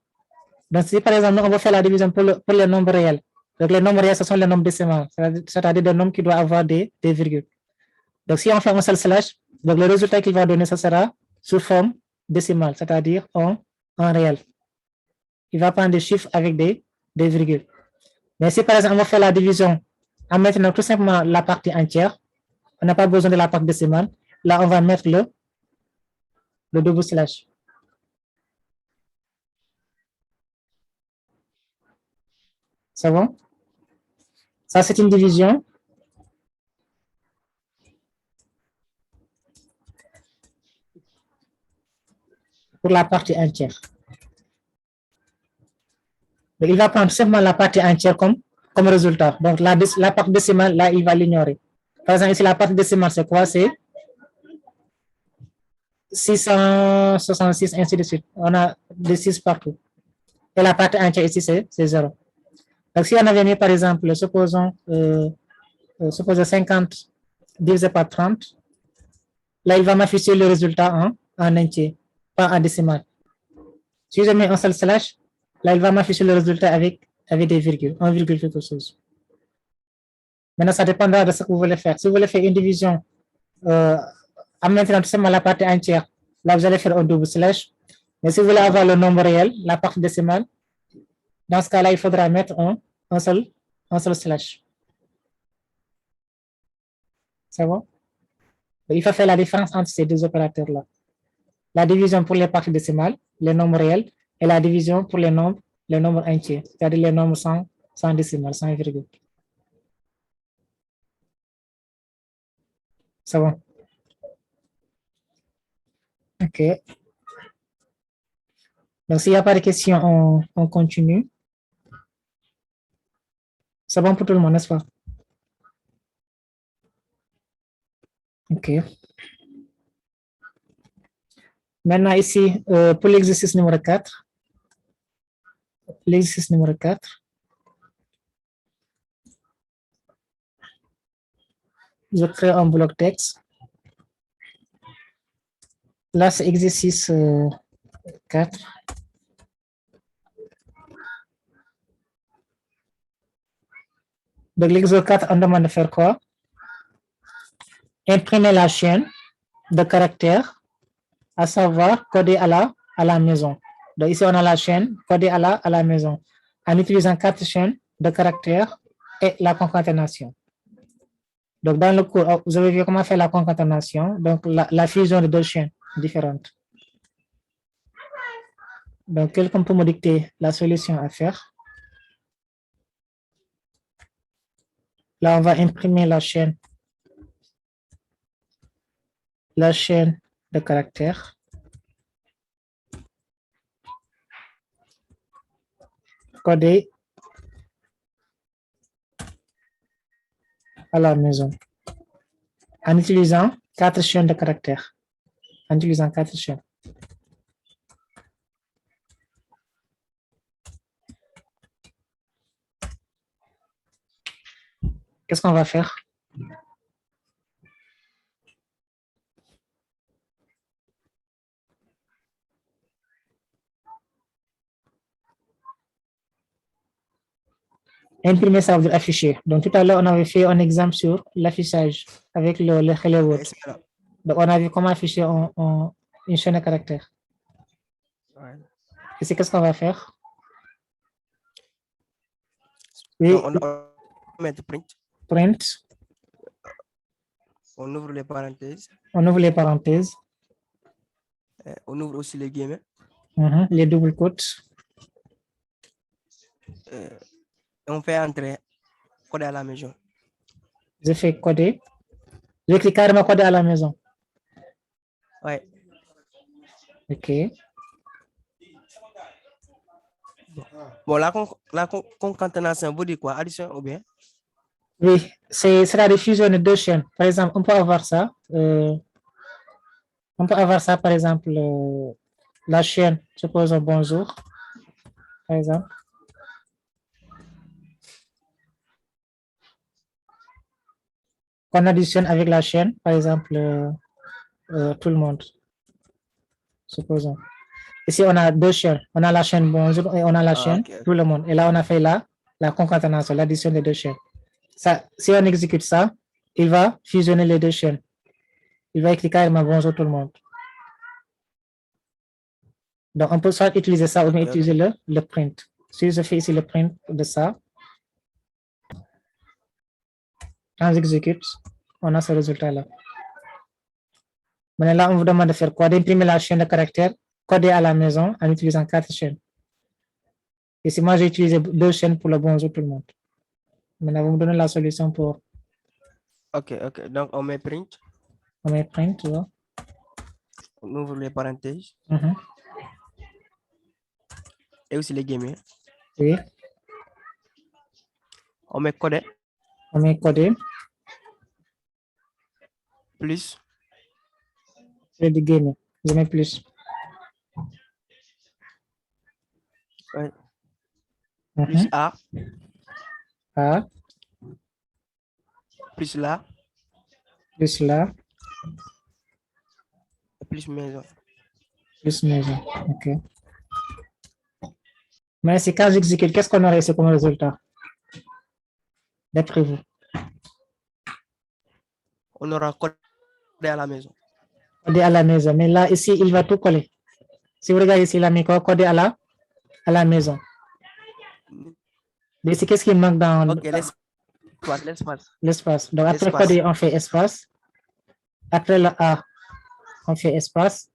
Donc, si par exemple, on va faire la division pour les nombres réels. Donc, les nombres réels, ce sont les nombres décimaux, c'est-à-dire des nombres qui doivent avoir des virgules. Donc, si on fait un seul slash, donc le résultat qu'il va donner, ce sera sous forme décimale, c'est-à-dire en réel. Il va prendre des chiffres avec des virgules. Mais si par exemple, on va faire la division en mettant tout simplement la partie entière, on n'a pas besoin de la partie décimale. Là, on va mettre le double slash. C'est bon? Ça, c'est une division. Pour la partie entière. Donc, il va prendre simplement la partie entière comme résultat. Donc, la partie décimale, là, il va l'ignorer. Par exemple, ici, la partie décimale, c'est quoi? C'est 666, ainsi de suite. On a des 6 partout. Et la partie entière ici, c'est 0. Donc, si on avait mis, par exemple, supposons 50 divisé par 30, là, il va m'afficher le résultat en entier, pas en décimal. Si je mets un seul slash, là, il va m'afficher le résultat avec des virgules, 1, quelque chose. Maintenant, ça dépendra de ce que vous voulez faire. Si vous voulez faire une division en maintenant tout simplement la partie entière, là, vous allez faire un double slash. Mais si vous voulez avoir le nombre réel, la partie décimale, dans ce cas-là, il faudra mettre un seul slash. C'est bon? Il faut faire la différence entre ces deux opérateurs-là. La division pour les parties décimales, les nombres réels, et la division pour les nombres entiers, c'est-à-dire les nombres sans décimale, sans virgule. C'est bon? OK. Donc, s'il n'y a pas de questions, on continue. C'est bon pour tout le monde, n'est-ce pas? OK. Maintenant, ici, pour l'exercice numéro 4, je crée un bloc texte. Là, c'est exercice 4. Donc, l'exercice 4, on demande de faire quoi? Imprimer la chaîne de caractères, à savoir codée à la maison. Donc, ici, on a la chaîne codée à la maison, en utilisant 4 chaînes de caractères et la concaténation. Donc, dans le cours, vous avez vu comment faire la concaténation, donc la fusion de 2 chaînes différentes. Donc, quelqu'un peut me dicter la solution à faire. Là, on va imprimer la chaîne de caractères. Codée à la maison, en utilisant 4 chaînes de caractères. Qu'est-ce qu'on va faire? Imprimer, ça veut dire afficher. Donc, tout à l'heure, on avait fait un exemple sur l'affichage avec le Hello World. Donc, on a vu comment afficher une chaîne de caractères. Ouais. Et c'est qu'est-ce qu'on va faire? Oui. Donc, on va mettre print. On ouvre les parenthèses. On ouvre aussi les guillemets. Les double quotes. On fait entrer coder à la maison. Je fais coder. J'écris carrément coder à la maison. Oui. OK. Bon, la concaténation, vous dites quoi? Addition ou bien? Oui, c'est la diffusion de 2 chaînes. Par exemple, on peut avoir ça. Par exemple, la chaîne, supposons bonjour, par exemple. Qu'on additionne avec la chaîne, par exemple, tout le monde. Supposons. Ici, on a 2 chaînes. On a la chaîne bonjour et on a la chaîne tout le monde. Et là, on a fait la concaténation, l'addition des 2 chaînes. Ça, si on exécute ça, il va fusionner les 2 chaînes. Il va écrire carrément bonjour tout le monde. Donc, on peut soit utiliser ça ou bien utiliser le print. Si je fais ici le print de ça, quand j'exécute, on a ce résultat-là. Maintenant, là, on vous demande de faire quoi? D'imprimer la chaîne de caractères codée à la maison en utilisant 4 chaînes. Et si moi, j'ai utilisé 2 chaînes pour le bonjour tout le monde. Maintenant, vous me donnez la solution pour... OK. Donc, on met print. Tu vois. On ouvre les parenthèses. Et aussi les guillemets. Oui. On met codé. On met codé. Plus. Je dis game. Je mets plus. Ouais. Plus A. A. Plus là. Plus là. Plus maison. Plus maison. OK. Mais c'est quand j'exécute, qu'est-ce qu'on aurait ici comme résultat? D'après vous? On aura codé à la maison. Codé à la maison. Mais là, ici, il va tout coller. Si vous regardez ici, il a mis quoi? Codé à la maison. Mais ici, qu'est-ce qui manque dans OK, l'espace. l'espace? Donc, après codé, on fait espace. Après le A, on fait espace.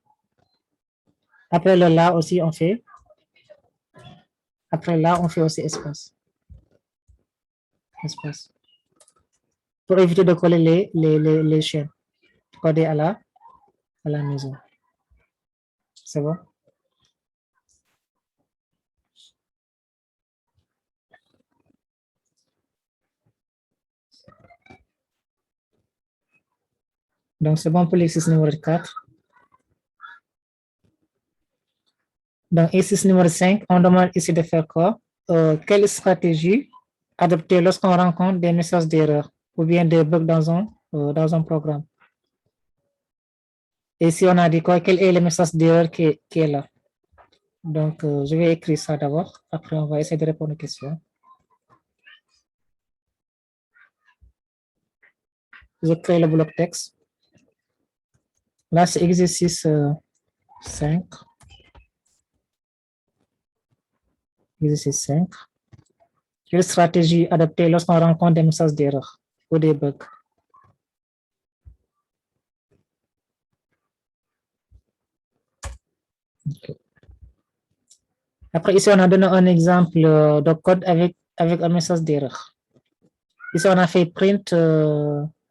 Après le là aussi, on fait. Après là, on fait aussi espace. Espace. Pour éviter de coller les chaînes. Coder à la maison. C'est bon? Donc, c'est bon pour l'exercice numéro 4. Dans l'exercice numéro 5, on demande ici de faire quoi? Quelle stratégie adopter lorsqu'on rencontre des messages d'erreur ou bien des bugs dans un programme? Et si on a dit quoi? Quel est le message d'erreur qui est là? Donc, je vais écrire ça d'abord. Après, on va essayer de répondre aux questions. Je crée le bloc texte. Là, c'est exercice 5. Exercice 5. Quelle stratégie adopter lorsqu'on rencontre des messages d'erreur ou des bugs? Okay. Après, ici, on a donné un exemple de code avec un message d'erreur. Ici, on a fait print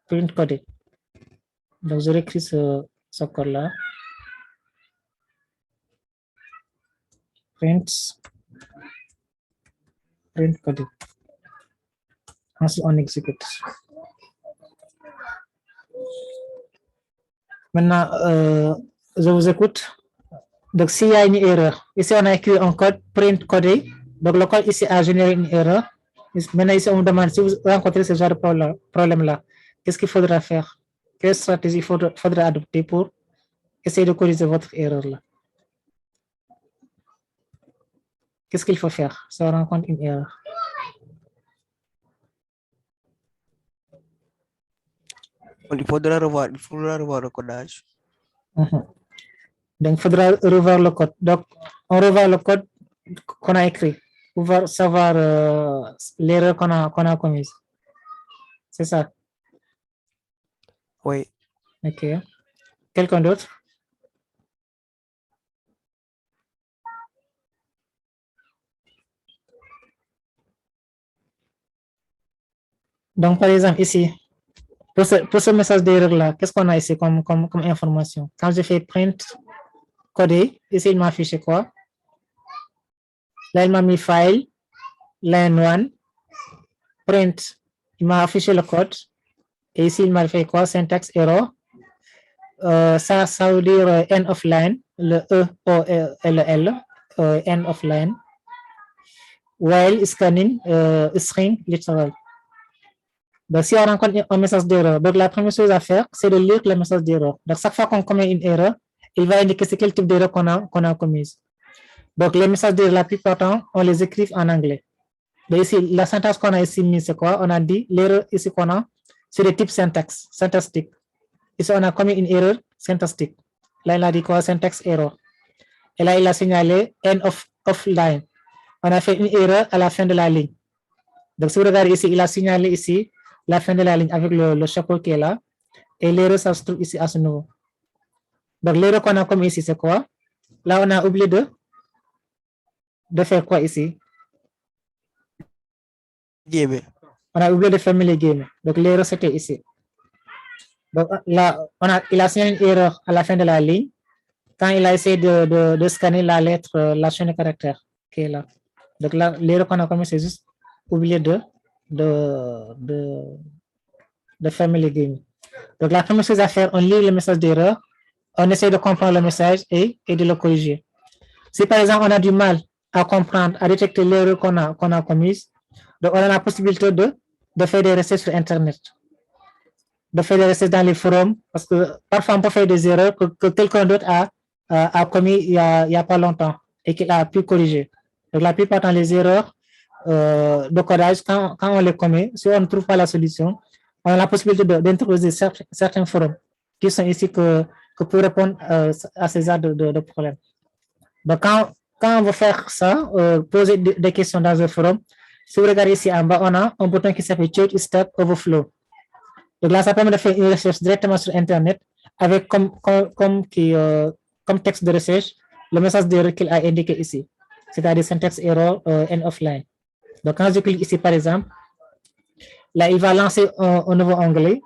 codé. Donc, je réécris ce code-là. Print codé. Ensuite, on exécute. Maintenant, je vous écoute. Donc, s'il y a une erreur, ici, on a écrit un code print codé. Donc, le code ici a généré une erreur. Maintenant, ici, on me demande si vous rencontrez ce genre de problème-là, qu'est-ce qu'il faudra faire? Quelle stratégie faudra adopter pour essayer de corriger votre erreur-là? Qu'est-ce qu'il faut faire si on rencontre une erreur? Il faudra revoir le codage. Donc, il faudra revoir le code. Donc, on revoit le code qu'on a écrit pour savoir l'erreur qu'on a commise. C'est ça? Oui. OK. Quelqu'un d'autre? Donc, par exemple, ici, pour ce message d'erreur-là, qu'est-ce qu'on a ici comme information? Quand je fais print codé, ici, il m'a affiché quoi? Là, il m'a mis file, line 1, print, il m'a affiché le code. Et ici, il m'a fait quoi? Syntax error. Ça veut dire end of line, le E, O, et le L, end of line. While scanning, string literal. Donc, si on rencontre un message d'erreur, donc la première chose à faire, c'est de lire le message d'erreur. Donc, chaque fois qu'on commet une erreur, il va indiquer c'est quel type d'erreur qu'on a commise. Donc, les messages d'erreur, la plupart du temps, on les écrit en anglais. Donc, ici, la syntaxe qu'on a ici mise, c'est quoi? On a dit l'erreur ici qu'on a, c'est de type syntactique. Ici, on a commis une erreur syntaxique. Là, il a dit quoi? Syntax error. Et là, il a signalé end of line. On a fait une erreur à la fin de la ligne. Donc, si vous regardez ici, il a signalé ici la fin de la ligne avec le chapeau qui est là. Et l'erreur, ça se trouve ici à ce niveau. Donc, l'erreur qu'on a commis ici, c'est quoi? Là, on a oublié de faire quoi ici? Guillemets. On a oublié de fermer les guillemets. Donc, l'erreur, c'était ici. Donc, là, il a signalé une erreur à la fin de la ligne quand il a essayé de scanner la lettre, la chaîne de caractères qui est là. Donc là, l'erreur qu'on a commis, c'est juste oublier de fermer les guillemets. Donc la première chose à faire, on lit le message d'erreur, on essaie de comprendre le message et de le corriger. Si par exemple on a du mal à comprendre, à détecter l'erreur qu'on a commise, donc on a la possibilité de faire des recherches sur Internet, de faire des recherches dans les forums, parce que parfois on peut faire des erreurs que quelqu'un d'autre a commis il y a pas longtemps et qu'il a pu corriger. Donc la plupart dans les erreurs de codage, quand on les commet, si on ne trouve pas la solution, on a la possibilité d'introduire certains forums qui sont ici que pour répondre à ces genres de problèmes. Donc, quand on veut faire ça, poser des questions dans un forum, si vous regardez ici en bas, on a un bouton qui s'appelle Change Stack Overflow. Donc là, ça permet de faire une recherche directement sur Internet avec comme texte de recherche le message d'erreur qu'il a indiqué ici, c'est-à-dire syntax error and offline. Donc, quand je clique ici, par exemple, là, il va lancer un nouveau onglet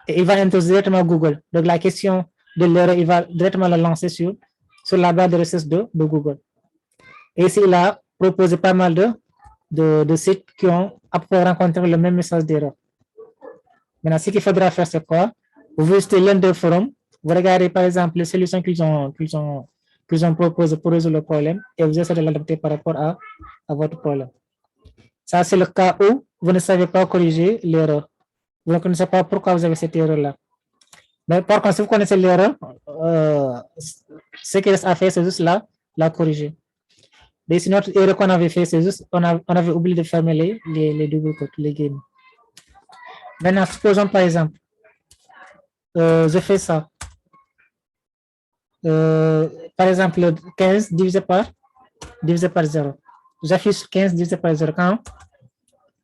et il va introduire directement Google. Donc, la question de l'erreur, il va directement la lancer sur la barre de recherche de Google. Et ici, il a proposé pas mal de sites qui ont à peu près rencontré le même message d'erreur. Maintenant, ce qu'il faudra faire, c'est quoi? Vous visitez l'un des forums, vous regardez par exemple les solutions qu'ils ont proposées pour résoudre le problème et vous essayez de l'adapter par rapport à votre problème. Ça, c'est le cas où vous ne savez pas corriger l'erreur. Vous ne connaissez pas pourquoi vous avez cette erreur-là. Mais par contre, si vous connaissez l'erreur, ce qu'il reste à faire, c'est juste la corriger. Mais sinon, notre erreur qu'on avait fait, c'est juste on avait oublié de fermer les double quotes, les guillemets. Maintenant, supposons par exemple, je fais ça. Par exemple, 15 divisé par 0. J'affiche 15 divisé par 0.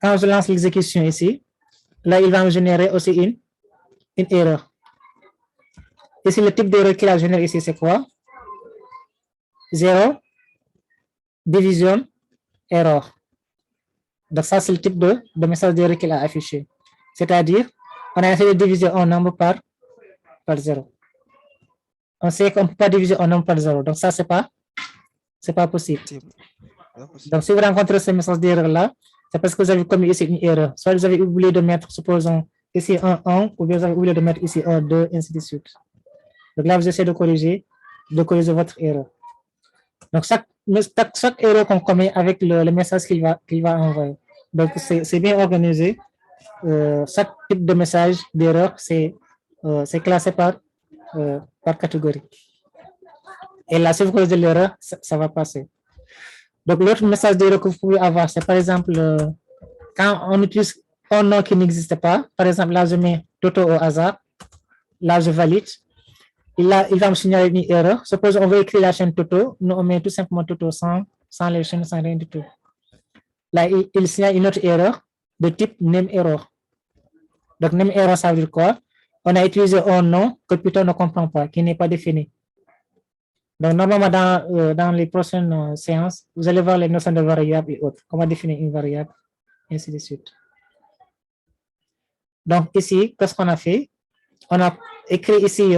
Quand je lance l'exécution ici, là, il va me générer aussi une erreur. Ici, le type d'erreur qu'il a généré ici, c'est quoi? 0, division, erreur. Donc, ça, c'est le type de message d'erreur qu'il a affiché. C'est-à-dire, on a essayé de diviser un nombre par 0. On sait qu'on ne peut pas diviser un nombre par 0. Donc, ça, c'est pas possible. Donc, si vous rencontrez ce message d'erreur-là, c'est parce que vous avez commis ici une erreur. Soit vous avez oublié de mettre, supposons, ici un 1, ou bien vous avez oublié de mettre ici un 2, ainsi de suite. Donc là, vous essayez de corriger votre erreur. Donc, chaque erreur qu'on commet avec le message qu'il va envoyer. Donc, c'est bien organisé. Chaque type de message d'erreur, c'est classé par catégorie. Et là, si vous corrigez l'erreur, ça va passer. Donc, l'autre message d'erreur que vous pouvez avoir, c'est par exemple, quand on utilise un nom qui n'existe pas, par exemple, là, je mets Toto au hasard, là, je valide, il va me signaler une erreur. Suppose on veut écrire la chaîne Toto, nous on met tout simplement Toto sans les chaînes, sans rien du tout. Là, il signale une autre erreur de type name error. Donc, name error, ça veut dire quoi? On a utilisé un nom que Python ne comprend pas, qui n'est pas défini. Donc, normalement, dans les prochaines séances, vous allez voir les notions de variables et autres, comment définir une variable, et ainsi de suite. Donc, ici, qu'est-ce qu'on a fait? On a écrit ici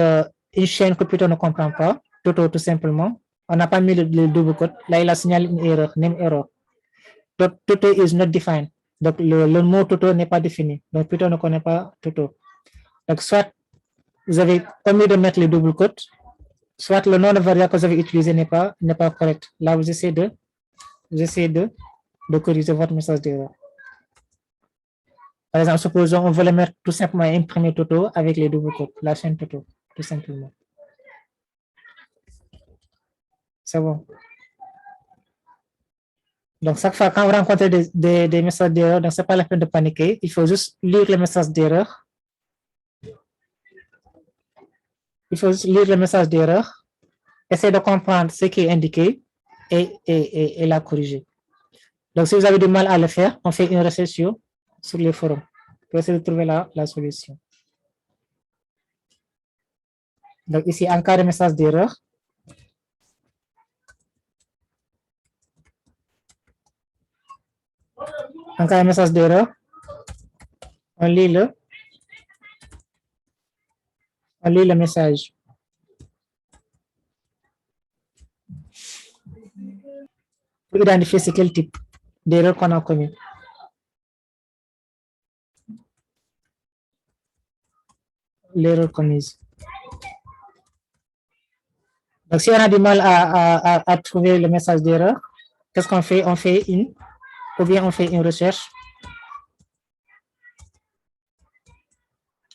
une chaîne que Python ne comprend pas, tout simplement. On n'a pas mis le double quote. Là, il a signalé une erreur, name error. Toto is not defined. Donc, le mot Toto n'est pas défini. Donc, Python ne connaît pas Toto. Donc, soit vous avez omis de mettre le double quote, soit le nom de variable que vous avez utilisé n'est pas correct. Là, vous essayez de corriger votre message d'erreur. Par exemple, supposons on veut mettre tout simplement imprimer Toto avec les double quotes, la chaîne Toto, tout simplement. C'est bon. Donc, chaque fois quand vous rencontrez des messages d'erreur, donc ce n'est pas la peine de paniquer. Il faut juste lire le message d'erreur. Il faut juste lire le message d'erreur, essayer de comprendre ce qui est indiqué et la corriger. Donc, si vous avez du mal à le faire, on fait une recherche sur les forums pour essayer de trouver la solution. Donc, ici, en cas de message d'erreur, on lit le message. Pour identifier c'est quel type. d'erreurs qu'on a commis. L'erreur commise. Donc, si on a du mal à trouver le message d'erreur, qu'est-ce qu'on fait? On fait ou bien on fait une recherche.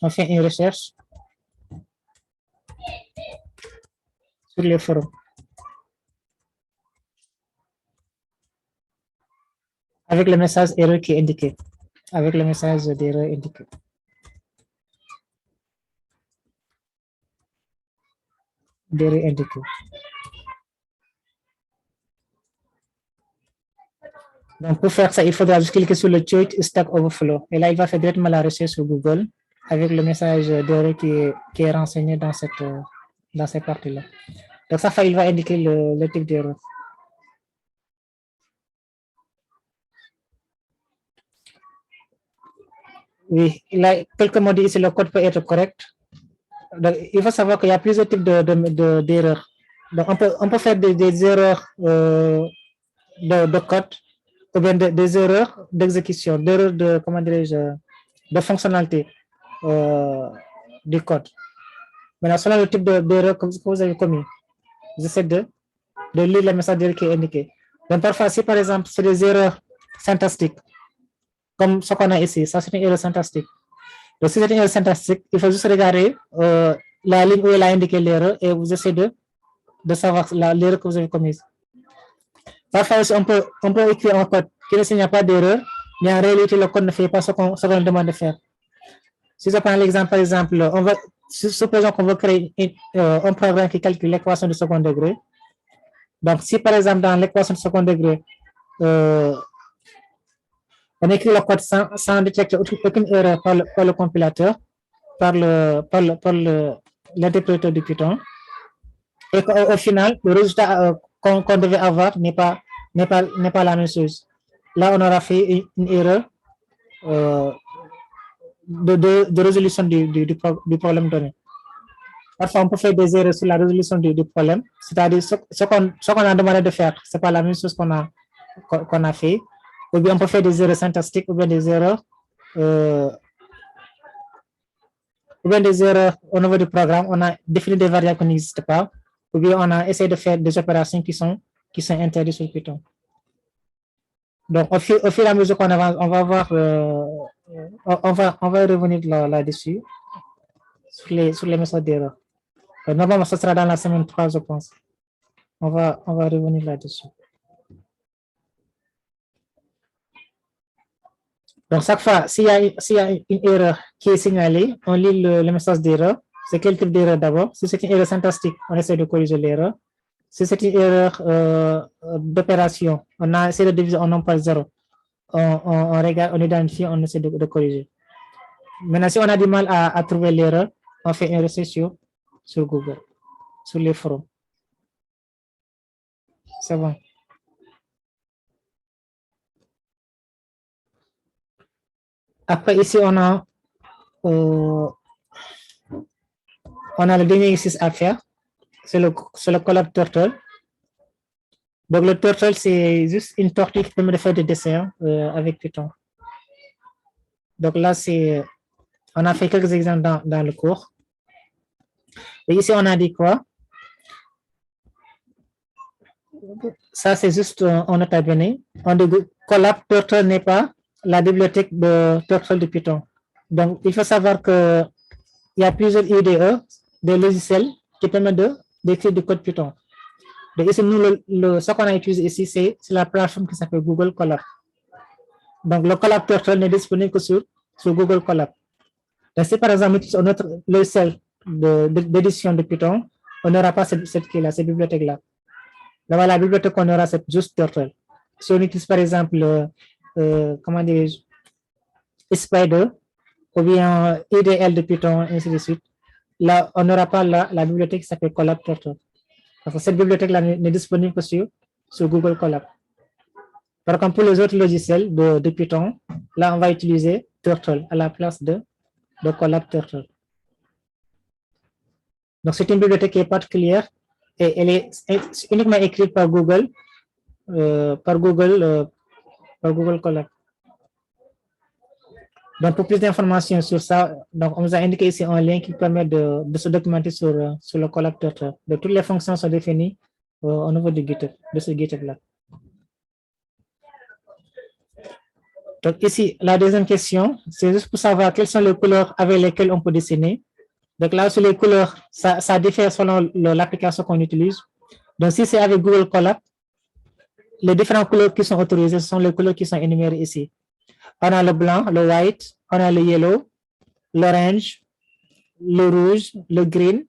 On fait une recherche sur les forums. Avec le message erreur qui est indiqué. Avec le message d'erreur indiqué. D'erreur indiqué. Donc, pour faire ça, il faudra juste cliquer sur le Choice Stack Overflow. Et là, il va faire directement la recherche sur Google avec le message d'erreur qui est renseigné dans cette partie-là. Donc, ça, il va indiquer le type d'erreur. Oui, là, quelques mots ici, le code peut être correct. Donc, il faut savoir qu'il y a plusieurs types d'erreurs. Donc, on peut faire des erreurs de code ou bien des erreurs d'exécution, d'erreurs de, comment dirais-je, de fonctionnalité du code. Maintenant, selon le type d'erreur que vous avez commis, j'essaie de lire le message d'erreur qui est indiqué. Donc, parfois, si par exemple, c'est des erreurs syntaxiques, comme ce qu'on a ici, ça c'est une erreur syntaxique. Donc, si c'est une erreur syntaxique, il faut juste regarder la ligne où il a indiqué l'erreur et vous essayez de savoir l'erreur que vous avez commise. Parfois aussi, on peut écrire un code qui ne signale pas d'erreur, mais en réalité, le code ne fait pas ce qu'on demande de faire. Si je prends l'exemple, par exemple, supposons qu'on veut créer un programme qui calcule l'équation du second degré. Donc, si par exemple, dans l'équation du second degré, on écrit le code sans détecter aucune erreur par le compilateur, par l'interpréteur du Python, et qu'au final, le résultat qu'on devait avoir n'est pas la même chose. Là, on aura fait une erreur de résolution du problème donné. Parfois, on peut faire des erreurs sur la résolution du problème, c'est-à-dire ce qu'on a demandé de faire, ce n'est pas la même chose qu'on a fait. Ou bien on peut faire des erreurs syntaxiques, ou bien des erreurs au niveau du programme. On a défini des variables qui n'existent pas, ou bien on a essayé de faire des opérations qui sont interdites sur Python. Donc, au fur et à mesure qu'on avance, on va voir, on va revenir là-dessus, sur les méthodes d'erreur. Normalement, ce sera dans la semaine 3, je pense. On va revenir là-dessus. Donc, chaque fois, s'il y a une erreur qui est signalée, on lit le message d'erreur. C'est quel type d'erreur d'abord? Si c'est une erreur syntaxique, on essaie de corriger l'erreur. Si c'est une erreur d'opération, on a essayé de diviser un nombre par 0. On regarde, on identifie, on essaie de corriger. Maintenant, si on a du mal à trouver l'erreur, on fait une recherche sur Google, sur les forums. C'est bon. Après, ici, on a le dernier exercice à faire. C'est le Colab Turtle. Donc, le Turtle, c'est juste une tortue qui permet de faire des dessins avec Python. Donc là, on a fait quelques exemples dans le cours. Et ici, on a dit quoi? Ça, c'est juste un nota bene. On dit Colab Turtle n'est pas la bibliothèque de Turtle de Python. Donc, il faut savoir qu'il y a plusieurs IDE, des logiciels qui permettent d'écrire du code Python. Donc, ici, nous, ce qu'on a utilisé ici, c'est la plateforme qui s'appelle Google Colab. Donc, le Colab Turtle n'est disponible que sur Google Colab. Donc, si par exemple, on autre logiciel d'édition de Python, on n'aura pas cette bibliothèque-là. Là, la bibliothèque qu'on aura, c'est juste Turtle. Si on utilise par exemple, comment dirais-je, Spider, ou bien IDL de Python, ainsi de suite, là, on n'aura pas la bibliothèque qui s'appelle Colab Turtle. Parce que cette bibliothèque-là n'est disponible que sur Google Colab. Par contre, pour les autres logiciels de Python, là, on va utiliser Turtle à la place de Colab Turtle. Donc, c'est une bibliothèque qui est particulière et elle est uniquement écrite par Google par Google Colab. Donc, pour plus d'informations sur ça, donc on vous a indiqué ici un lien qui permet de se documenter sur le Colab Turtle. Donc, toutes les fonctions sont définies au niveau de GitHub, de ce GitHub-là. Donc, ici, la deuxième question, c'est juste pour savoir quelles sont les couleurs avec lesquelles on peut dessiner. Donc, là, sur les couleurs, ça diffère selon l'application qu'on utilise. Donc, si c'est avec Google Colab, les différentes couleurs qui sont autorisées sont les couleurs qui sont énumérées ici. On a le blanc, le white, on a le yellow, l'orange, le rouge, le green,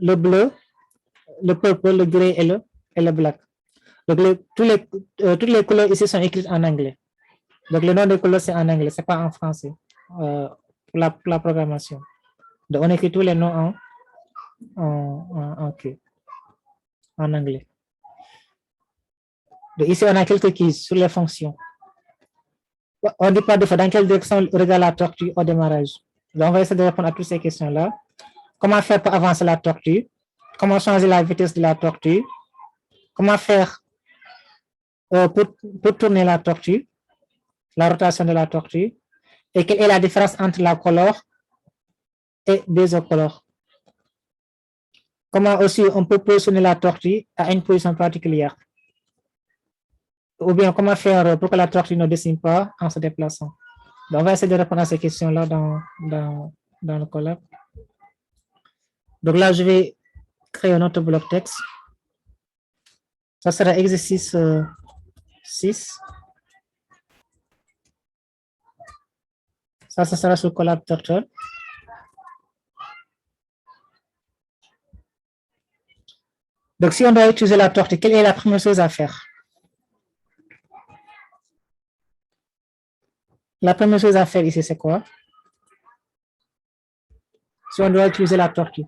le bleu, le purple, le gray et le black. Donc, toutes les couleurs ici sont écrites en anglais. Donc, le nom des couleurs, c'est en anglais, ce n'est pas en français pour la programmation. Donc, on écrit tous les noms en anglais. Donc, ici, on a quelques keys sur les fonctions. On dit pas de fois dans quelle direction regarde la tortue au démarrage. Donc, on va essayer de répondre à toutes ces questions-là. Comment faire pour avancer la tortue? Comment changer la vitesse de la tortue? Comment faire pour tourner la tortue? La rotation de la tortue? Et quelle est la différence entre la color et des autres colors? Comment aussi on peut positionner la tortue à une position particulière? Ou bien comment faire pour que la tortue ne dessine pas en se déplaçant? Donc, on va essayer de répondre à ces questions-là dans le Colab. Donc là, je vais créer un autre bloc texte. Ça sera exercice 6. Ça sera sur Colab Turtle. Donc, si on doit utiliser la tortue, quelle est la première chose à faire? La première chose à faire ici, c'est quoi? Si on doit utiliser la tortue.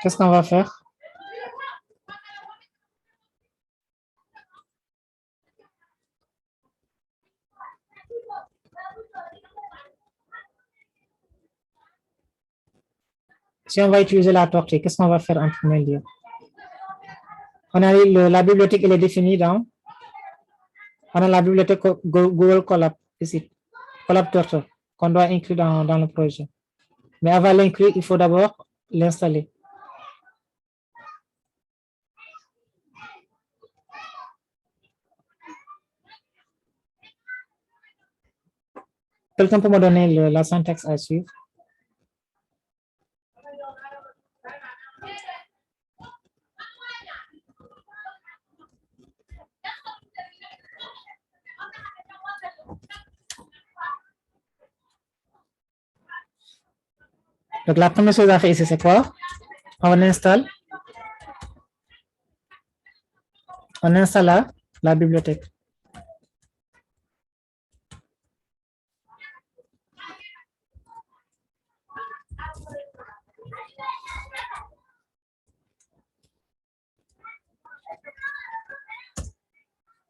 Qu'est-ce qu'on va faire? Si on va utiliser la tortue, qu'est-ce qu'on va faire en premier lieu? On a la bibliothèque, elle est définie dans. On a la bibliothèque Google Colab ici, Colab Turtle, qu'on doit inclure dans le projet. Mais avant l'inclure, il faut d'abord l'installer. Quelqu'un peut me donner la syntaxe à suivre? Donc, la première chose à faire ici, c'est quoi? On installe la bibliothèque.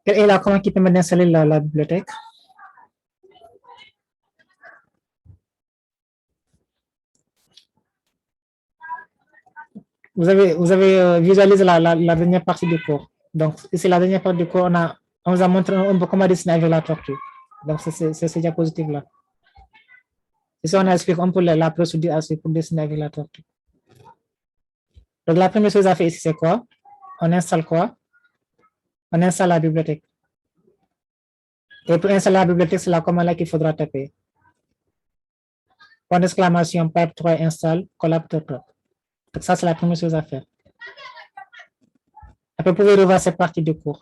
Quelle est la commande qui permet d'installer la bibliothèque? Vous avez visualisé la dernière partie du cours. Donc, ici, la dernière partie du cours, on vous a montré un peu comment dessiner avec la tortue. Donc, c'est ces diapositives-là. Ici, on a expliqué un peu la procédure pour dessiner avec la tortue. Donc, la première chose à faire ici, c'est quoi? On installe quoi? On installe la bibliothèque. Et pour installer la bibliothèque, c'est la commande-là qu'il faudra taper. Point d'exclamation, pipe 3 install, Colab Turtle. Donc, ça, c'est la première chose à faire. Après, vous pouvez revoir cette partie du cours.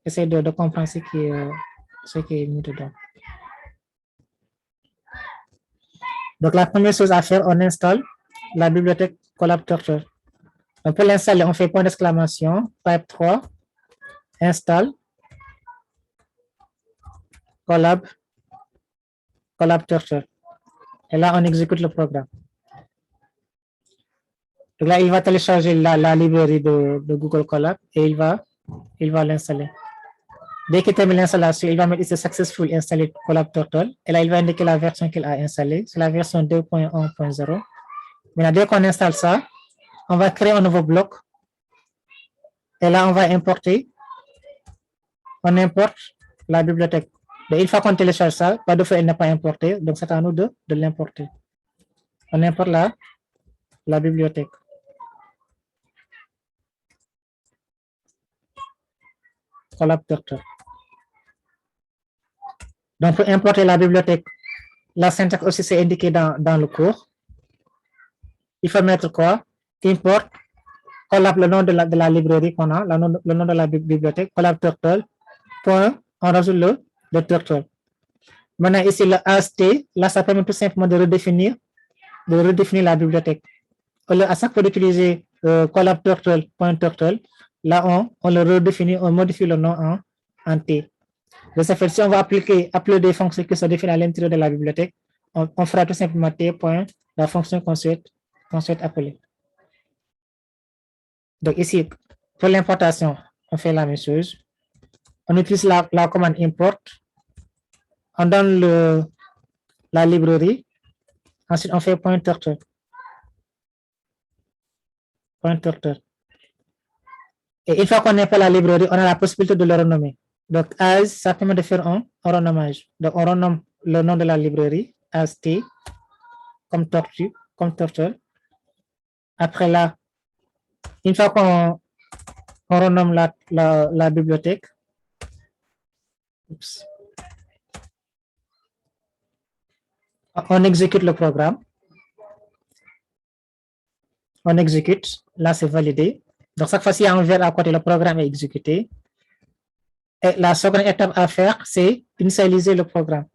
Essayez de comprendre ce qui est mis dedans. Donc, la première chose à faire, on installe la bibliothèque Colab Turtle. On peut l'installer, on fait point d'exclamation, pipe 3, install, Colab Turtle. Et là, on exécute le programme. Donc là, il va télécharger la librairie de Google Colab et il va l'installer. Dès qu'il termine l'installation, il va mettre ici successful installed Colab Turtle. Et là, il va indiquer la version qu'il a installée. C'est la version 2.1.0. Maintenant, dès qu'on installe ça, on va créer un nouveau bloc. Et là, on va importer. On importe la bibliothèque. Et une fois qu'on télécharge ça, pas de fait, elle n'est pas importée. Donc, c'est à nous de l'importer. On importe la bibliothèque. Colab Turtle. Donc, pour importer la bibliothèque, la syntaxe aussi c'est indiqué dans le cours. Il faut mettre quoi? Import, collab le nom de la librairie qu'on a, le nom de la bibliothèque, collab turtle, point, on rajoute le turtle. Maintenant, ici, le AST, là, ça permet tout simplement de redéfinir la bibliothèque. À chaque fois d'utiliser collab turtle, point turtle, là, on le redéfinit, on modifie le nom en T. De ce fait, si on va appeler des fonctions qui sont définies à l'intérieur de la bibliothèque, on fera tout simplement T point, la fonction qu'on souhaite appeler. Donc ici, pour l'importation, on fait la même chose. On utilise la commande import. On donne la librairie. Ensuite, on fait point turtle. Point turtle. Et une fois qu'on n'a pas la librairie, on a la possibilité de le renommer. Donc, as, ça permet de faire un renommage. Donc, on renomme le nom de la librairie, as t, comme turtle. Après là, une fois qu'on renomme la bibliothèque, on exécute le programme. On exécute. Là, c'est validé. Donc, chaque fois qu'il y a un verre à côté, le programme est exécuté. Et la seconde étape à faire, c'est initialiser le programme.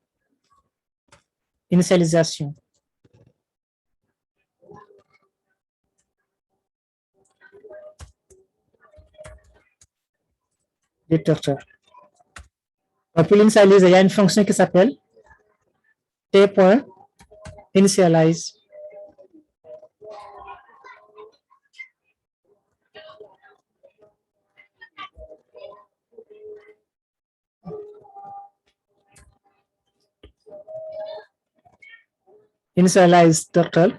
Initialisation. Du turtle. Pour l'initialiser, il y a une fonction qui s'appelle t.initialize. Initialize turtle.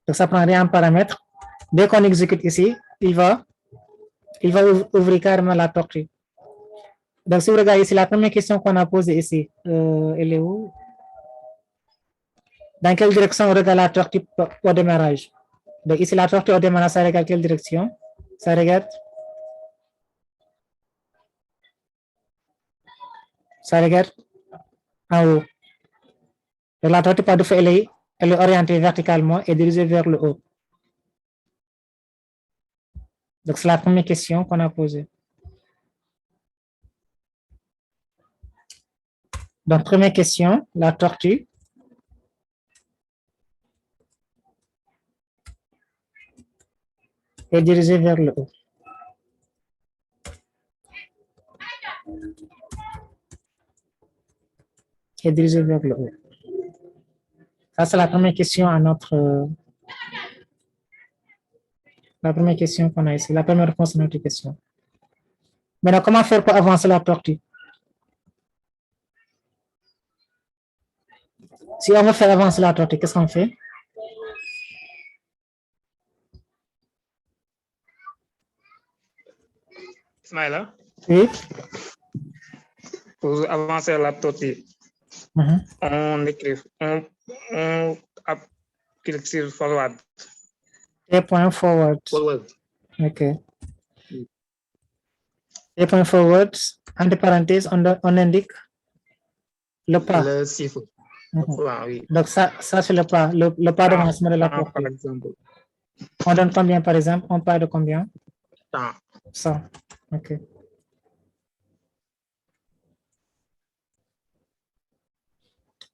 Donc, ça prend rien en paramètre. Dès qu'on exécute ici, il va ouvrir carrément la tortue. Donc, si vous regardez ici, la première question qu'on a posée ici, elle est où? Dans quelle direction on regarde la tortue au démarrage? Donc, ici, la tortue au démarrage, ça regarde quelle direction? Ça regarde en haut. Donc, la tortue, par défaut, elle est orientée verticalement et dirigée vers le haut. Donc, c'est la première question qu'on a posée. Donc, première question, la tortue est dirigée vers le haut. Est dirigée vers le haut. Ça, c'est la première question à la première question qu'on a ici, la première réponse à notre question. Maintenant, comment faire pour avancer la tortue? Si on veut faire avancer la tortue, qu'est-ce qu'on fait? Ismaïla? Oui. Pour avancer la tortue, on clique sur forward. Forward. Forward. OK. Forward, entre parenthèses, on indique le pas. Le chiffre. Oui. Donc, ça c'est le pas d'avancement de la tortue. Par exemple. On donne combien, par exemple? On parle de combien? 100. OK.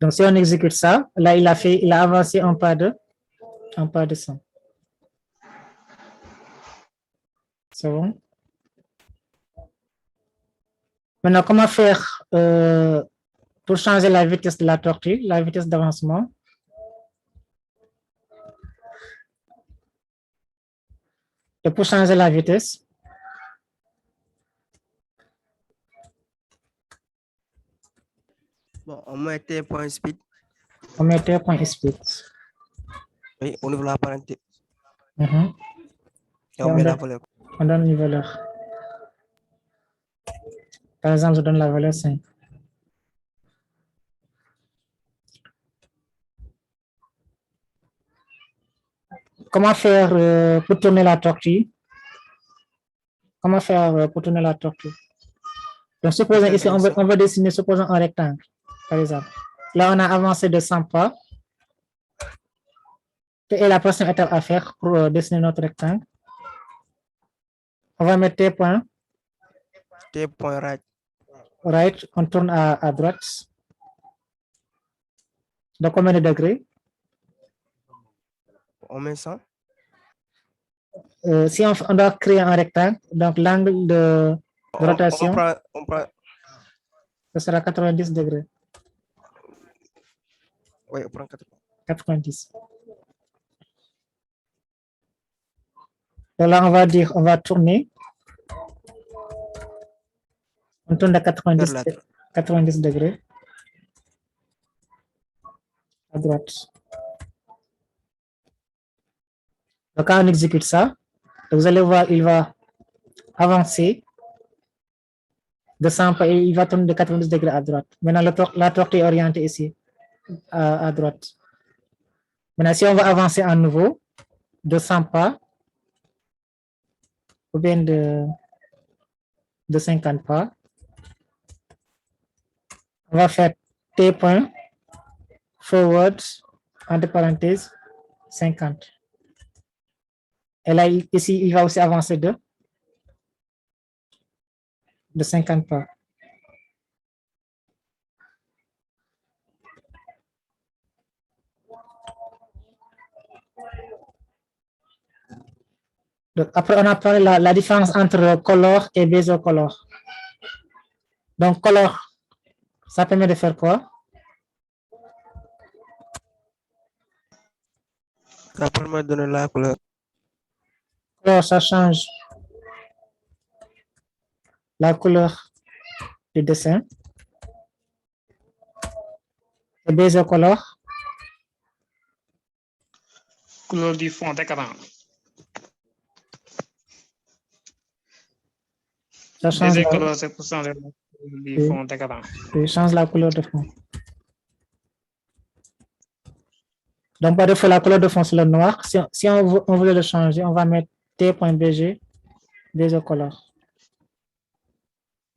Donc, si on exécute ça, là, il a avancé un pas de 100. C'est bon? Maintenant, comment faire pour changer la vitesse de la tortue, la vitesse d'avancement? Et pour changer la vitesse, Bon, on met t.speed. On met t.speed. Oui, on ouvre la parenthèse. Et Et on met la valeur. On donne une valeur. Par exemple, je donne la valeur 5. Comment faire pour tourner la tortue? Comment faire pour tourner la tortue? Donc, supposons ici, on va dessiner, supposons un rectangle, par exemple. Là, on a avancé de 100 pas. Quelle est la prochaine étape à faire pour dessiner notre rectangle? On va mettre t.right. Right, on tourne à droite. De combien de degrés? On met 100. Si on doit créer un rectangle, donc l'angle de rotation, on prend... ce sera 90 degrés. Oui, on prend 90. Donc là, on va dire, on va tourner. On tourne à 90 degrés. À droite. Donc, quand on exécute ça, vous allez voir, il va avancer de 100 pas et il va tourner de 90 degrés à droite. Maintenant, la tortue est orientée ici, à droite. Maintenant, si on va avancer à nouveau de 100 pas, ou bien de 50 pas, on va faire t.forward, entre parenthèses, 50. Et là, ici, il va aussi avancer de 50 pas. Donc, après, on a parlé la différence entre color et bezier color. Donc, color, ça permet de faire quoi? Ça permet de donner la couleur. Color, ça change la couleur du dessin. Et bezier color? Couleur du fond d'écran. Ça change Bezier color, c'est pour changer du fond d'écran. Oui, change la couleur de fond. Donc, par défaut, la couleur de fond, c'est le noir. Si on veut le changer, on va mettre t.bg, bezier color.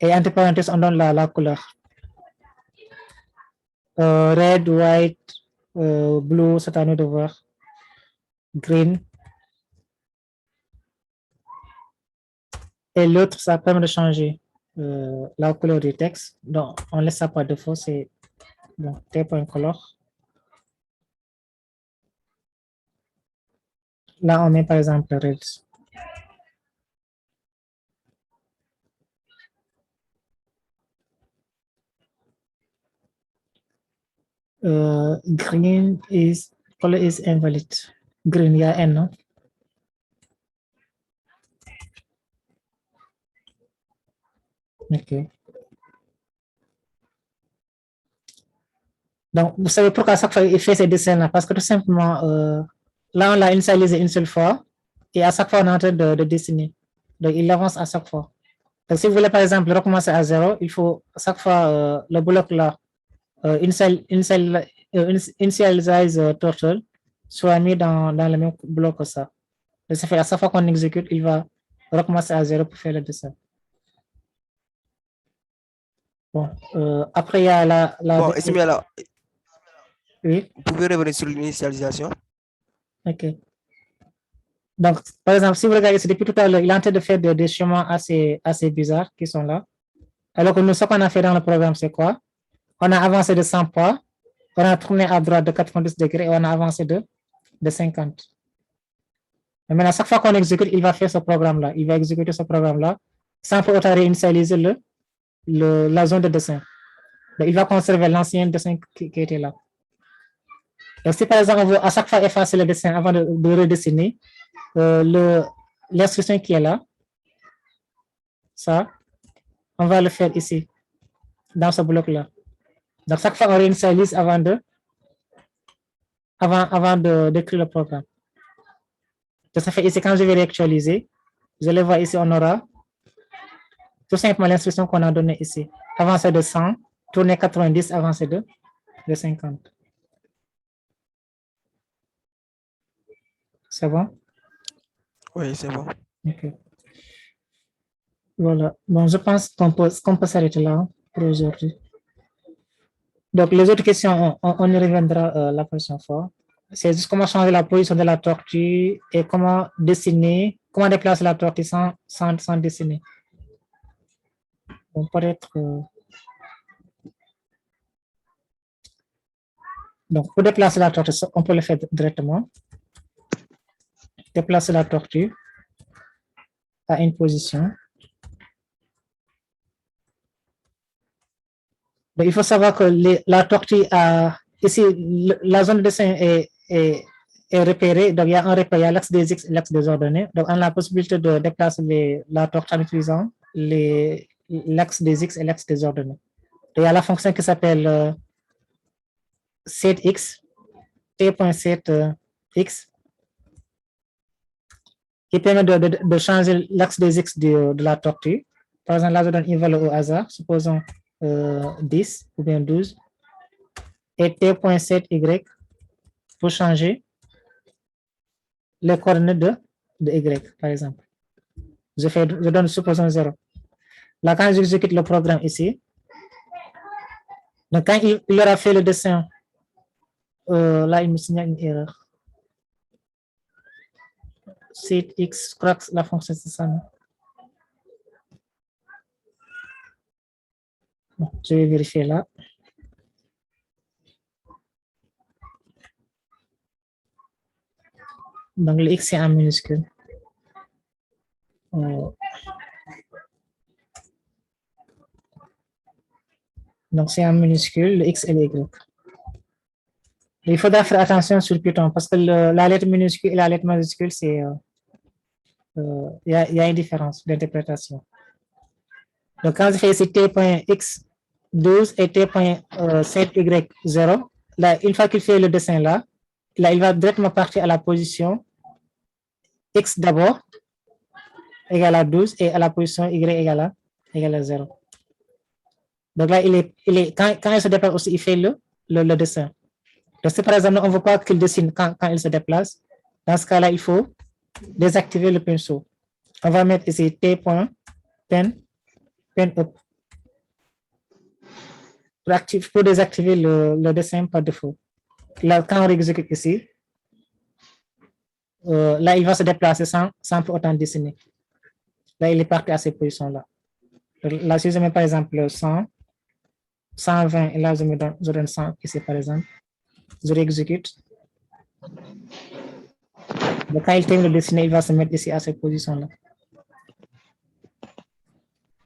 Et entre parenthèses, on donne la couleur. Red, white, blue, c'est à nous de voir. Green. Et l'autre, ça permet de changer la couleur du texte. Donc, on laisse ça par défaut, c'est bon, t.color. Là, on met par exemple red. Green color is invalid. Green, il y a N, non? Ok. Donc, vous savez pourquoi à chaque fois il fait ces dessins-là? Parce que tout simplement, là, on l'a initialisé une seule fois et à chaque fois, on est en train de dessiner. Donc, il avance à chaque fois. Donc, si vous voulez, par exemple, recommencer à 0, il faut à chaque fois le bloc là, initialize turtle, soit mis dans le même bloc que ça. Donc, ça fait à chaque fois qu'on exécute, il va recommencer à 0 pour faire le dessin. Bon, après, il y a la bon, là, oui. Vous pouvez revenir sur l'initialisation. Ok. Donc, par exemple, si vous regardez ici, depuis tout à l'heure, il est en train de faire des chemins assez bizarres qui sont là. Alors que nous, ce qu'on a fait dans le programme, c'est quoi? On a avancé de 100 pas, on a tourné à droite de 90 degrés et on a avancé de 50. Mais maintenant, chaque fois qu'on exécute, il va faire ce programme-là. Il va exécuter ce programme-là sans pour autant réinitialiser la zone de dessin. Donc, il va conserver l'ancien dessin qui était là. Donc, si par exemple, on veut à chaque fois effacer le dessin avant de redessiner, l'instruction qui est là, ça, on va le faire ici, dans ce bloc-là. Donc, chaque fois, on réinitialise avant d'écrire le programme. Donc, ça fait ici, quand je vais réactualiser, vous allez voir ici, on aura tout simplement l'instruction qu'on a donnée ici. Avancer de 100, tourner 90, avancer de 50. C'est bon? Oui, c'est bon. OK. Voilà. Bon, je pense qu'on peut s'arrêter là pour aujourd'hui. Donc, les autres questions, on y reviendra la prochaine fois. C'est juste comment changer la position de la tortue et comment dessiner, comment déplacer la tortue sans dessiner. Donc, peut-être. Donc, pour déplacer la tortue, on peut le faire directement. Déplacer la tortue à une position. Donc, il faut savoir que la tortue a ici, la zone de dessin est repérée. Donc, il y a un repère, il y a l'axe des X et l'axe des ordonnées. Donc, on a la possibilité de déplacer la tortue en utilisant l'axe des X et l'axe des ordonnées. Donc, il y a la fonction qui s'appelle setX, t.setX, qui permet de changer l'axe des X de la tortue. Par exemple, là, je donne une valeur au hasard, supposons 10 ou bien 12, et t.7y pour changer les coordonnées de y, par exemple. Je donne, supposons 0. Là, quand j'exécute le programme ici, donc quand il aura fait le dessin, là, il me signale une erreur. C'est X, je crois que la fonction, c'est ça, non? Bon, je vais vérifier là. Donc, le X est en minuscule. Donc, c'est en minuscule, le X et le Y. Il faudra faire attention sur Python parce que la lettre minuscule et la lettre majuscule, c'est il y a une différence d'interprétation. Donc, quand je fais ici t.x12 et t.7y0, là, une fois qu'il fait le dessin là, il va directement partir à la position x d'abord égale à 12 et à la position y égale à 0. Donc là, quand il se déplace aussi, il fait le dessin. Donc si par exemple, on ne veut pas qu'il dessine quand il se déplace, dans ce cas-là, il faut désactiver le pinceau. On va mettre ici t.pen up pour désactiver le dessin par défaut. Là, quand on exécute ici, là, il va se déplacer sans pour autant dessiner. Là, il est parti à ces positions-là. Là, si je mets par exemple 100, 120, et là, je donne 100 ici, par exemple. Je réexécute. Donc, quand il termine de dessiner, il va se mettre ici à cette position-là.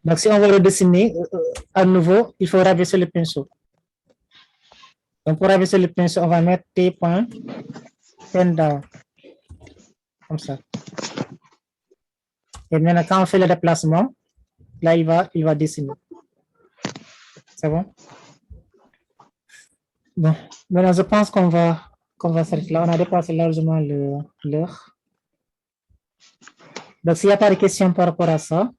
Donc, si on veut redessiner à nouveau, il faut rabaisser le pinceau. Donc, pour rabaisser le pinceau, on va mettre t.pen down. Comme ça. Et maintenant, quand on fait le déplacement, là, il va dessiner. C'est bon? Bon, maintenant, je pense qu'on va s'arrêter là. On a dépassé largement l'heure. Donc, s'il n'y a pas de questions par rapport à ça,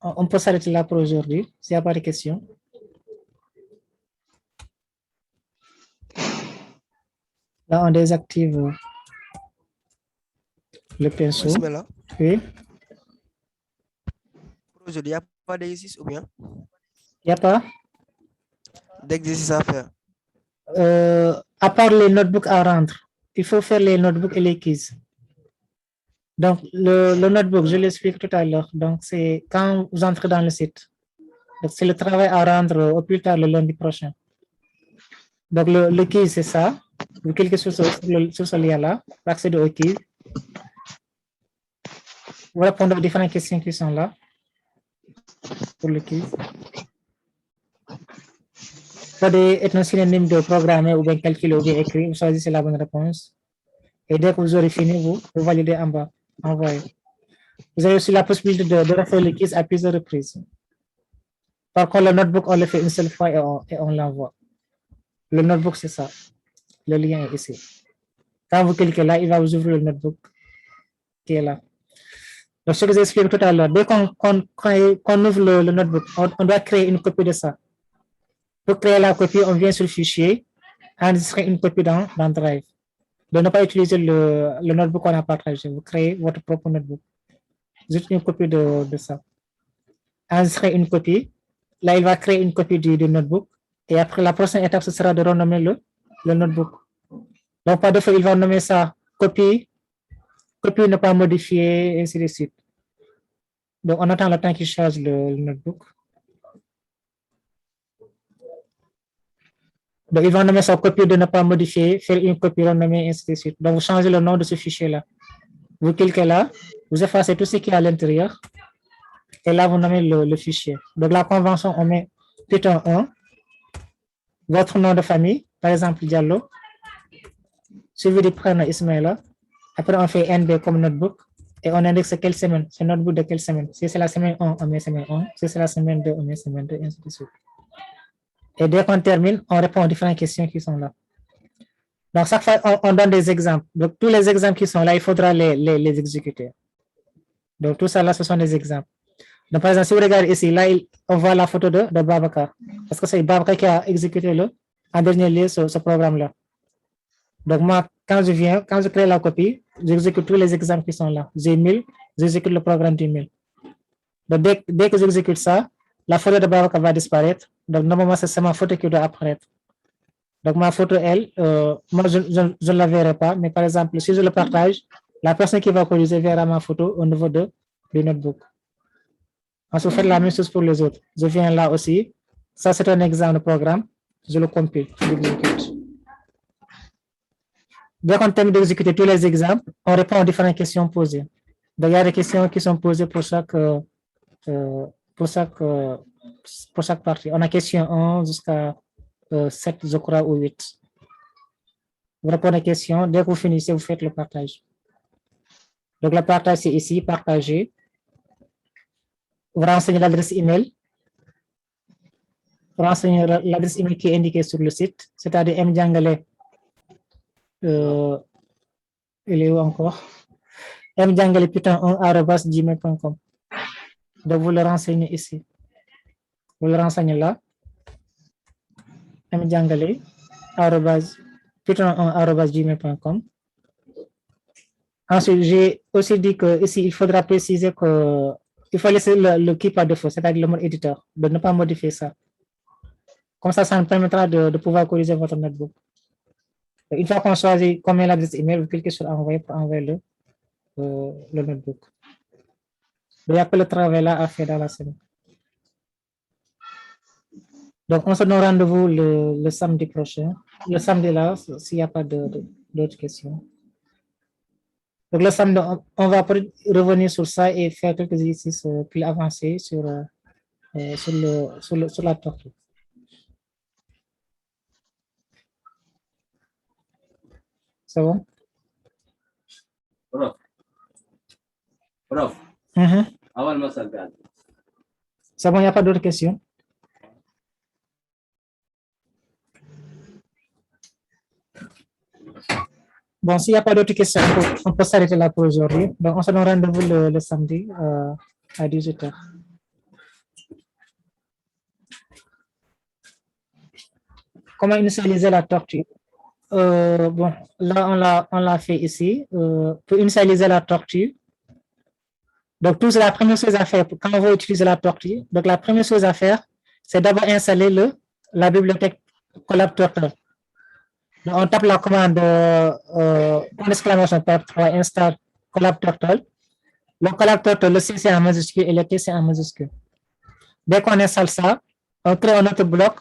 on peut s'arrêter là pour aujourd'hui, s'il n'y a pas de questions. Là, on désactive le pinceau. Oui. Aujourd'hui, il n'y a pas d'exercice ou bien? Il n'y a pas d'exercice à faire. À part les notebooks à rendre, il faut faire les notebooks et les quiz. Donc, le notebook, je l'explique tout à l'heure. Donc, c'est quand vous entrez dans le site. C'est le travail à rendre au plus tard le lundi prochain. Donc, le quiz, c'est ça. Vous cliquez sur ce lien-là pour accéder au quiz. Vous répondez aux différentes questions qui sont là pour le quiz. Pour des synonymes de programmer ou bien calculer ou bien écrire, vous choisissez la bonne réponse. Et dès que vous aurez fini, vous validez en bas. Envoyez. Vous avez aussi la possibilité de refaire le quiz à plusieurs reprises. Par contre, le notebook, on le fait une seule fois et on l'envoie. Le notebook, c'est ça. Le lien est ici. Quand vous cliquez là, il va vous ouvrir le notebook qui est là. Donc, ce que j'ai expliqué tout à l'heure, dès qu'on ouvre le notebook, on doit créer une copie de ça. Pour créer la copie, on vient sur le fichier, enregistrer une copie dans Drive. De ne pas utiliser le notebook qu'on a partagé. Vous créez votre propre notebook. Juste une copie de ça. Enregistrer une copie. Là, il va créer une copie du notebook. Et après, la prochaine étape, ce sera de renommer le notebook. Donc, par défaut, il va nommer ça copie ne pas modifier, et ainsi de suite. Donc, on attend le temps qu'il charge le notebook. Donc, il va nommer sa copie de ne pas modifier, faire une copie renommer, ainsi de suite. Donc, vous changez le nom de ce fichier-là. Vous cliquez là, vous effacez tout ce qui est à l'intérieur. Et là, vous nommez le fichier. Donc, la convention, on met Python 1, votre nom de famille, par exemple Diallo, suivi du prénom Ismaïla. Après, on fait NB comme notebook et on indexe quelle semaine, c'est notebook de quelle semaine. Si c'est la semaine 1, on met semaine 1. Si c'est la semaine 2, on met semaine 2, et ainsi de suite. Et dès qu'on termine, on répond aux différentes questions qui sont là. Donc, chaque fois, on donne des exemples. Donc, tous les exemples qui sont là, il faudra les exécuter. Donc, tout ça là, ce sont des exemples. Donc, par exemple, si vous regardez ici, là, on voit la photo de Babacar. Parce que c'est Babacar qui a exécuté en dernier lieu ce programme-là. Donc, moi, quand je crée la copie, j'exécute tous les exemples qui sont là. J'ai 1000, j'exécute le programme du 1000. Donc, dès que j'exécute ça, la photo de Babacar va disparaître. Donc, normalement, c'est ma photo qui doit apparaître. Donc, ma photo, elle, moi, je ne la verrai pas. Mais par exemple, si je le partage, la personne qui va corriger verra ma photo au niveau du notebook. Ensuite, vous faites la même chose pour les autres. Je viens là aussi. Ça, c'est un exemple de programme. Je le compile, je l'exécute. Dès qu'on termine d'exécuter tous les exemples, on répond aux différentes questions posées. Donc, il y a des questions qui sont posées pour chaque partie. On a question 1 jusqu'à 7, je crois, ou 8. Vous répondez aux questions. Dès que vous finissez, vous faites le partage. Donc, le partage, c'est ici, partager. Vous renseignez l'adresse email. Vous renseignez l'adresse email qui est indiquée sur le site, c'est-à-dire mdiangale. Il est où encore? mdiangale.python1@gmail.com. Donc, vous le renseignez ici. Vous le renseignez là. mdiangale.python1@gmail.com. Ensuite, j'ai aussi dit que ici, il faudra préciser que il faut laisser le key par défaut, c'est-à-dire le mode éditeur, de ne pas modifier ça. Comme ça nous permettra de pouvoir corriger votre notebook. Une fois qu'on choisit combien l'adresse email, vous cliquez sur envoyer pour envoyer le notebook. Il y a que le travail là à faire dans la semaine. Donc, on se donne rendez-vous le samedi prochain. Le samedi là, s'il n'y a pas d'autres questions. Donc, le samedi, on va revenir sur ça et faire quelques exercices plus avancés sur la tortue. C'est bon? Prof. C'est bon, il n'y a pas d'autres questions? Bon, s'il n'y a pas d'autres questions, on peut s'arrêter là pour aujourd'hui. Donc, on se donne rendez-vous le samedi à 18h. Comment initialiser la tortue? Bon, là, on l'a fait ici. Pour initialiser la tortue, donc, tout la première chose à faire quand on veut utiliser la tortue, donc la première chose à faire, c'est d'abord installer la bibliothèque Colab Turtle. Donc, on tape la commande !3 install Colab Turtle. Le Colab Turtle, le C c'est en majuscule et le T c'est en majuscule. Dès qu'on installe ça, on crée un autre bloc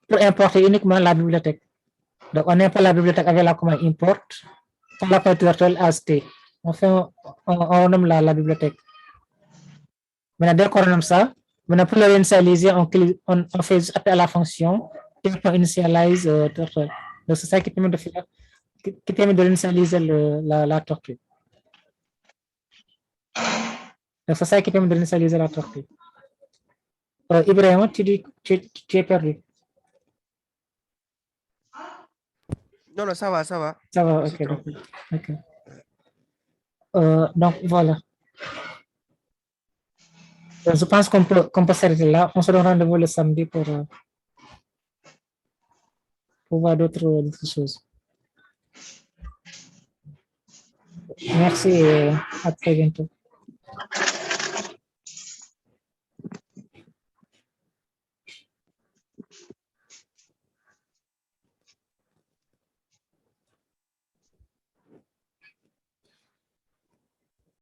pour importer uniquement la bibliothèque. Donc, on importe la bibliothèque avec la commande import Colab Turtle as T. On nomme la bibliothèque. Maintenant, dès qu'on nomme ça, maintenant pour le réinitialiser, on fait juste appeler à la fonction initialize turtle. Donc, c'est ça qui permet de réinitialiser la tortue. Donc, c'est ça qui permet d'initialiser la tortue. Ibrahim, tu es perdu. Non, non, ça va, ça va. Ça va, C'est ok, trop. d'accord. Ok. Donc, voilà. Je pense qu'on peut s'arrêter là. On se donne rendez-vous le samedi pour voir d'autres choses. Merci et à très bientôt.